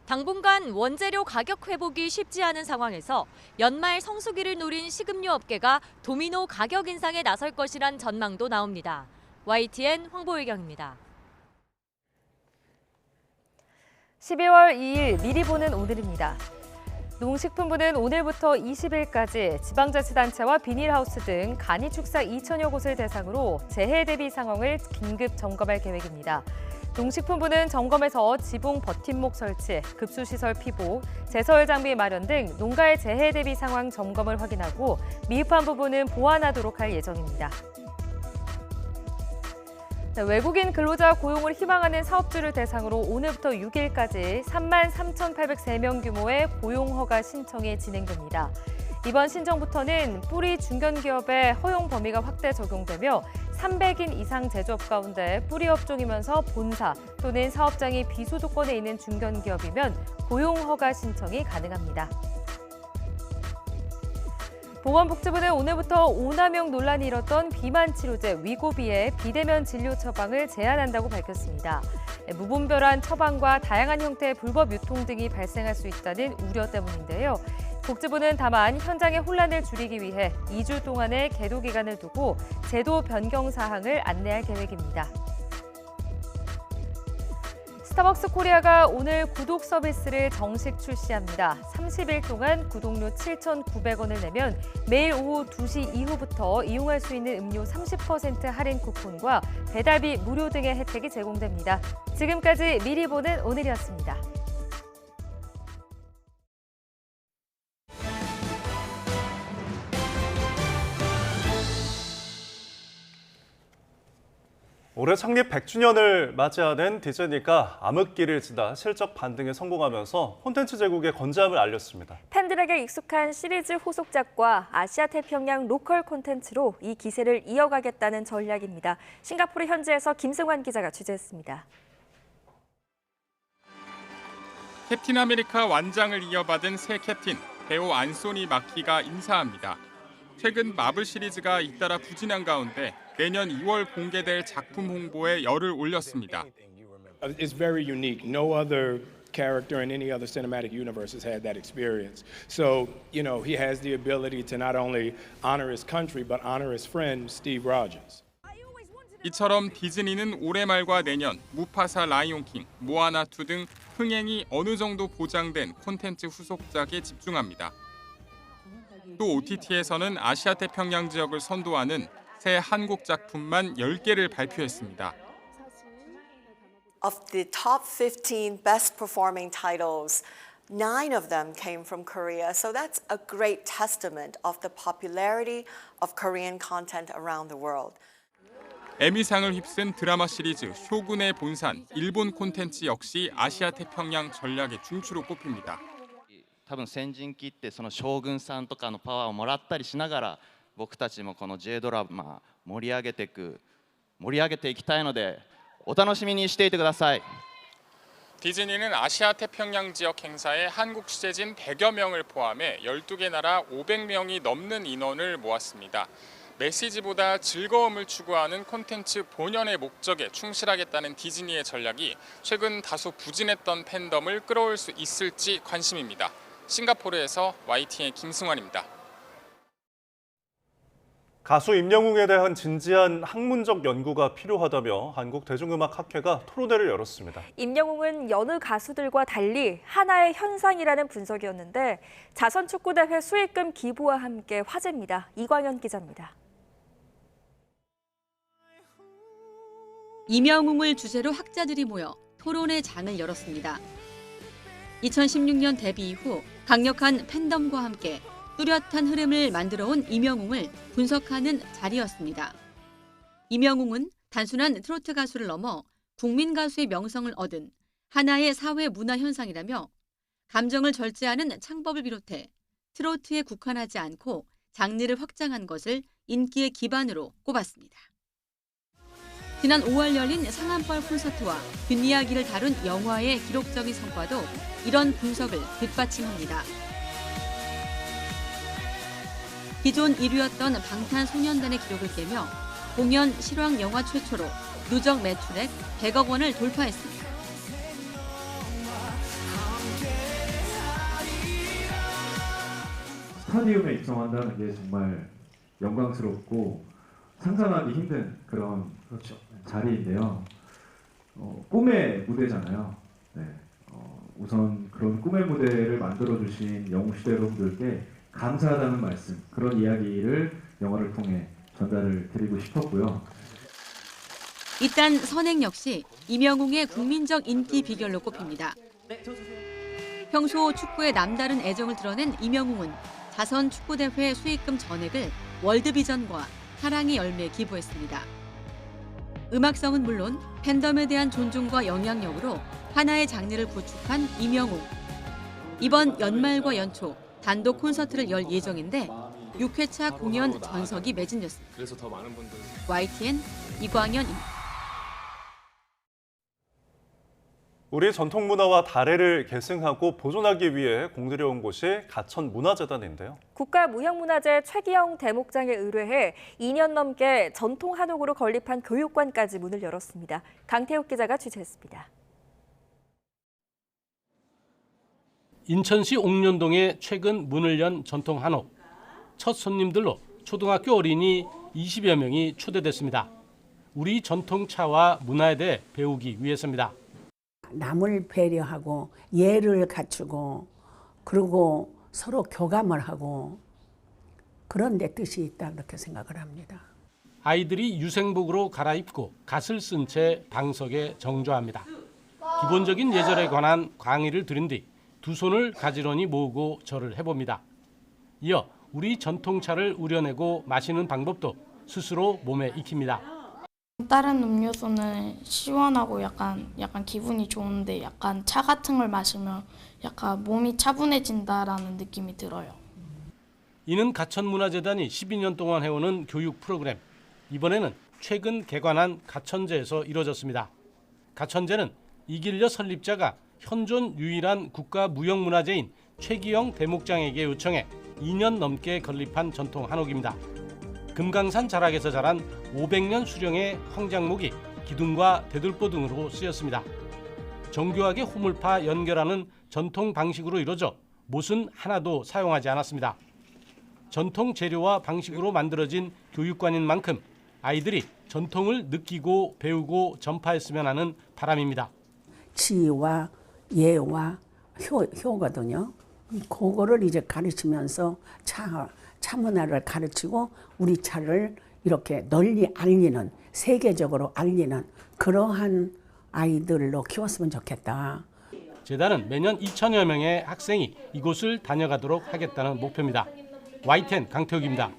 당분간 원재료 가격 회복이 쉽지 않은 상황에서 연말 성수기를 노린 식음료 업계가 도미노 가격 인상에 나설 것이란 전망도 나옵니다. YTN 황보혜경입니다. 12월 2일 미리 보는 오늘입니다. 농식품부는 오늘부터 20일까지 지방자치단체와 비닐하우스 등 간이축사 2천여 곳을 대상으로 재해 대비 상황을 긴급 점검할 계획입니다. 농식품부는 점검에서 지붕 버팀목 설치, 급수시설 피복, 제설 장비 마련 등 농가의 재해 대비 상황 점검을 확인하고 미흡한 부분은 보완하도록 할 예정입니다. 네, 외국인 근로자 고용을 희망하는 사업주를 대상으로 오늘부터 6일까지 33,803명 규모의 고용허가 신청이 진행됩니다. 이번 신청부터는 뿌리 중견기업의 허용 범위가 확대 적용되며 300인 이상 제조업 가운데 뿌리 업종이면서 본사 또는 사업장이 비소득권에 있는 중견기업이면 고용허가 신청이 가능합니다. 보건복지부는 오늘부터 오남용 논란이 일었던 비만치료제 위고비의 비대면 진료 처방을 제한한다고 밝혔습니다. 무분별한 처방과 다양한 형태의 불법 유통 등이 발생할 수 있다는 우려 때문인데요. 복지부는 다만 현장의 혼란을 줄이기 위해 2주 동안의 계도 기간을 두고 제도 변경 사항을 안내할 계획입니다. 스타벅스 코리아가 오늘 구독 서비스를 정식 출시합니다. 30일 동안 구독료 7,900원을 내면 매일 오후 2시 이후부터 이용할 수 있는 음료 30% 할인 쿠폰과 배달비 무료 등의 혜택이 제공됩니다. 지금까지 미리 보는 오늘이었습니다. 올해 창립 100주년을 맞이하는 디즈니가 암흑기를 지나 실적 반등에 성공하면서 콘텐츠 제국의 건재함을 알렸습니다. 팬들에게 익숙한 시리즈 호속작과 아시아 태평양 로컬 콘텐츠로 이 기세를 이어가겠다는 전략입니다. 싱가포르 현지에서 김승환 기자가 취재했습니다. 캡틴 아메리카 완장을 이어받은 새 캡틴, 배우 안소니 마키가 인사합니다. 최근 마블 시리즈가 잇따라 부진한 가운데 내년 2월 공개될 작품 홍보에 열을 올렸습니다. It's very unique. No other character in any other cinematic universe has had that experience. So, he has the ability to not only honor his country, but honor his friend, Steve Rogers. 이처럼 디즈니는 올해 말과 내년 무파사 라이온킹, 모아나2 등 흥행이 어느 정도 보장된 콘텐츠 후속작에 집중합니다. 또 OTT에서는 아시아 태평양 지역을 선도하는 새 한국 작품만 10개를 발표했습니다. Of the top 15 best performing titles, 9 of them came from Korea. So that's a great testament of the popularity of Korean content around the world. 에미상을 휩쓴 드라마 시리즈 쇼군의 본산, 일본 콘텐츠 역시 아시아 태평양 전략의 중추로 꼽힙니다. 多分先陣切ってその将軍さんとかのパワーをもらったりしながら僕たちもこの Jドラマ盛り上げていきたいのでお楽しみにしていてください。 디즈니는 아시아 태평양 지역 행사에 한국 취재진 100여 명을 포함해 12개 나라 500명이 넘는 인원을 모았습니다. 메시지보다 즐거움을 추구하는 콘텐츠 본연의 목적에 충실하겠다는 디즈니의 전략이 최근 다소 부진했던 팬덤을 끌어올 수 있을지 관심입니다. 싱가포르에서 YTN의 김승환입니다. 가수 임영웅에 대한 진지한 학문적 연구가 필요하다며 한국대중음악학회가 토론회를 열었습니다. 임영웅은 여느 가수들과 달리 하나의 현상이라는 분석이었는데 자선축구대회 수익금 기부와 함께 화제입니다. 이광현 기자입니다. 임영웅을 주제로 학자들이 모여 토론회 장을 열었습니다. 2016년 데뷔 이후 강력한 팬덤과 함께 뚜렷한 흐름을 만들어온 임영웅을 분석하는 자리였습니다. 임영웅은 단순한 트로트 가수를 넘어 국민 가수의 명성을 얻은 하나의 사회 문화 현상이라며 감정을 절제하는 창법을 비롯해 트로트에 국한하지 않고 장르를 확장한 것을 인기의 기반으로 꼽았습니다. 지난 5월 열린 상한벌 콘서트와 뒷이야기를 다룬 영화의 기록적인 성과도 이런 분석을 뒷받침합니다. 기존 1위였던 방탄소년단의 기록을 깨며 공연 실황 영화 최초로 누적 매출액 100억 원을 돌파했습니다. 스타디움에 입성한다는 게 정말 영광스럽고 상상하기 힘든 그런 자리인데요. 꿈의 무대잖아요. 네. 우선 그런 꿈의 무대를 만들어주신 영웅시대 여러분들께 감사하다는 말씀, 그런 이야기를 영화를 통해 전달을 드리고 싶었고요. 일단 선행 역시 임영웅의 국민적 인기 비결로 꼽힙니다. 평소 축구에 남다른 애정을 드러낸 임영웅은 자선 축구대회 수익금 전액을 월드비전과 사랑의 열매에 기부했습니다. 음악성은 물론 팬덤에 대한 존중과 영향력으로 하나의 장르를 구축한 이명웅. 이번 연말과 연초 단독 콘서트를 열 예정인데 6회차 공연 전석이 매진됐습니다. 그래서 더 많은 분들. YTN 이광현입니다. 우리 전통 문화와 다래를 계승하고 보존하기 위해 공들여온 곳이 가천문화재단인데요. 국가무형문화재 최기영 대목장에 의뢰해 2년 넘게 전통 한옥으로 건립한 교육관까지 문을 열었습니다. 강태욱 기자가 취재했습니다. 인천시 옥년동에 최근 문을 연 전통 한옥. 첫 손님들로 초등학교 어린이 20여 명이 초대됐습니다. 우리 전통차와 문화에 대해 배우기 위해서입니다. 남을 배려하고 예를 갖추고 그리고 서로 교감을 하고 그런 데 뜻이 있다 그렇게 생각을 합니다. 아이들이 유생복으로 갈아입고 갓을 쓴 채 방석에 정좌합니다. 기본적인 예절에 관한 강의를 들은 뒤 두 손을 가지런히 모으고 절을 해봅니다. 이어 우리 전통차를 우려내고 마시는 방법도 스스로 몸에 익힙니다. 다른 음료수는 시원하고 약간 기분이 좋은데 약간 차 같은 걸 마시면 약간 몸이 차분해진다라는 느낌이 들어요. 이는 가천문화재단이 12년 동안 해오는 교육 프로그램. 이번에는 최근 개관한 가천제에서 이뤄졌습니다. 가천제는 이길려 설립자가 현존 유일한 국가무형문화재인 최기영 대목장에게 요청해 2년 넘게 건립한 전통 한옥입니다. 금강산 자락에서 자란 500년 수령의 황장목이 기둥과 대들보 등으로 쓰였습니다. 정교하게 호물파 연결하는 전통 방식으로 이루어져 못은 하나도 사용하지 않았습니다. 전통 재료와 방식으로 만들어진 교육관인 만큼 아이들이 전통을 느끼고 배우고 전파했으면 하는 바람입니다. 지와 예와 효거든요. 그거를 이제 가르치면서 차 문화를 가르치고 우리 차를 이렇게 널리 알리는, 세계적으로 알리는 그러한 아이들로 키웠으면 좋겠다. 재단은 매년 2천여 명의 학생이 이곳을 다녀가도록 하겠다는 목표입니다. YTN 강태욱입니다.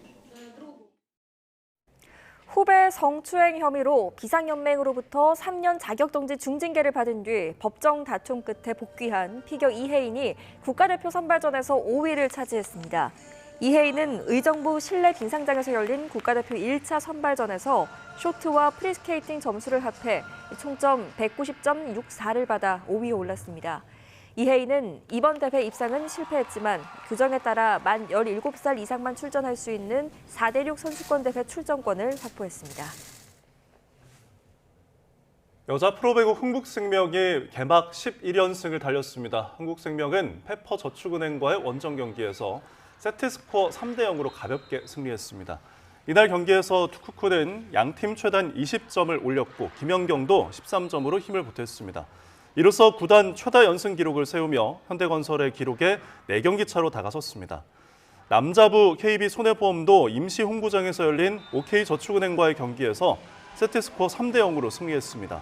후배 성추행 혐의로 비상연맹으로부터 3년 자격정지 중징계를 받은 뒤 법정 다툼 끝에 복귀한 피겨 이혜인이 국가대표 선발전에서 5위를 차지했습니다. 이혜인은 의정부 실내 빙상장에서 열린 국가대표 1차 선발전에서 쇼트와 프리스케이팅 점수를 합해 총점 190.64를 받아 5위에 올랐습니다. 이혜인은 이번 대회 입상은 실패했지만 규정에 따라 만 17살 이상만 출전할 수 있는 4대6 선수권 대회 출전권을 확보했습니다. 여자 프로배구 흥국생명이 개막 11연승을 달렸습니다. 흥국생명은 페퍼저축은행과의 원정 경기에서 세트스코어 3대 0으로 가볍게 승리했습니다. 이날 경기에서 투쿠쿠는 양팀 최단 20점을 올렸고 김연경도 13점으로 힘을 보탰습니다. 이로써 구단 최다 연승 기록을 세우며 현대건설의 기록에 4경기 차로 다가섰습니다. 남자부 KB손해보험도 임시 홍구장에서 열린 OK저축은행과의 경기에서 세트스코어 3대 0으로 승리했습니다.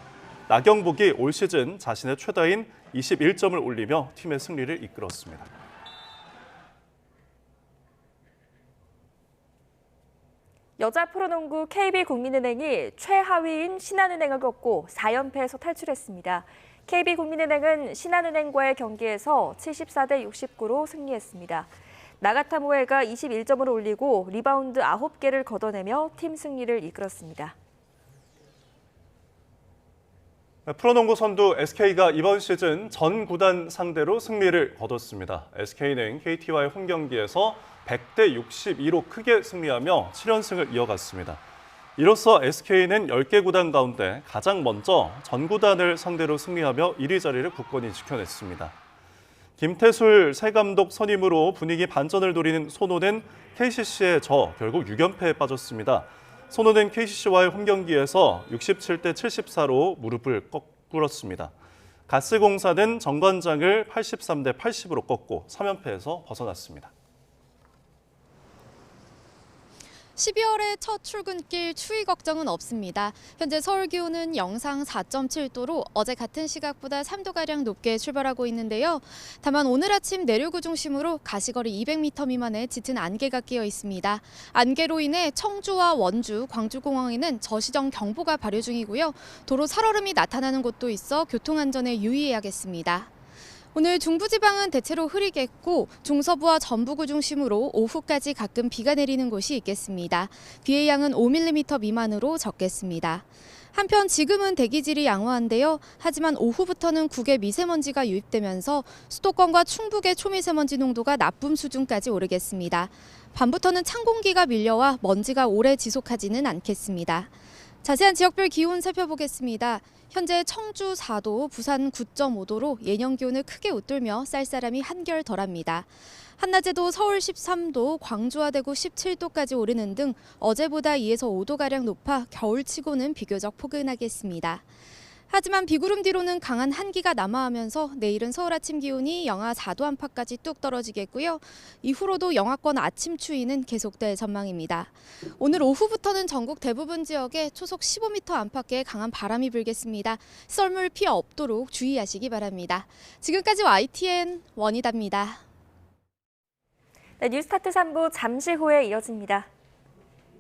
나경복이 올 시즌 자신의 최다인 21점을 올리며 팀의 승리를 이끌었습니다. 여자 프로농구 KB국민은행이 최하위인 신한은행을 꺾고 4연패에서 탈출했습니다. KB국민은행은 신한은행과의 경기에서 74대 69로 승리했습니다. 나가타 모에가 21점을 올리고 리바운드 9개를 걷어내며 팀 승리를 이끌었습니다. 프로농구 선두 SK가 이번 시즌 전 구단 상대로 승리를 거뒀습니다. SK는 KT와의 홈 경기에서 100대 62로 크게 승리하며 7연승을 이어갔습니다. 이로써 SK는 10개 구단 가운데 가장 먼저 전 구단을 상대로 승리하며 1위 자리를 굳건히 지켜냈습니다. 김태술 새 감독 선임으로 분위기 반전을 노리는 손호는 KCC에 결국 6연패에 빠졌습니다. 손호는 KCC와의 홈 경기에서 67대 74로 무릎을 꿇었습니다. 가스공사는 정관장을 83대 80으로 꺾고 3연패에서 벗어났습니다. 12월의 첫 출근길 추위 걱정은 없습니다. 현재 서울 기온은 영상 4.7도로 어제 같은 시각보다 3도가량 높게 출발하고 있는데요. 다만 오늘 아침 내륙을 중심으로 가시거리 200m 미만의 짙은 안개가 끼어 있습니다. 안개로 인해 청주와 원주, 광주공항에는 저시정 경보가 발효 중이고요. 도로 살얼음이 나타나는 곳도 있어 교통안전에 유의해야겠습니다. 오늘 중부지방은 대체로 흐리겠고 중서부와 전북을 중심으로 오후까지 가끔 비가 내리는 곳이 있겠습니다. 비의 양은 5mm 미만으로 적겠습니다. 한편 지금은 대기질이 양호한데요. 하지만 오후부터는 국외 미세먼지가 유입되면서 수도권과 충북의 초미세먼지 농도가 나쁨 수준까지 오르겠습니다. 밤부터는 찬 공기가 밀려와 먼지가 오래 지속하지는 않겠습니다. 자세한 지역별 기온 살펴보겠습니다. 현재 청주 4도, 부산 9.5도로 예년 기온을 크게 웃돌며 쌀쌀함이 한결 덜합니다. 한낮에도 서울 13도, 광주와 대구 17도까지 오르는 등 어제보다 2에서 5도가량 높아 겨울치고는 비교적 포근하겠습니다. 하지만 비구름 뒤로는 강한 한기가 남하하면서 내일은 서울 아침 기온이 영하 4도 안팎까지 뚝 떨어지겠고요. 이후로도 영하권 아침 추위는 계속될 전망입니다. 오늘 오후부터는 전국 대부분 지역에 초속 15m 안팎의 강한 바람이 불겠습니다. 썰물 피해 없도록 주의하시기 바랍니다. 지금까지 YTN 원희다입니다. 네, 뉴스타트 3부 잠시 후에 이어집니다.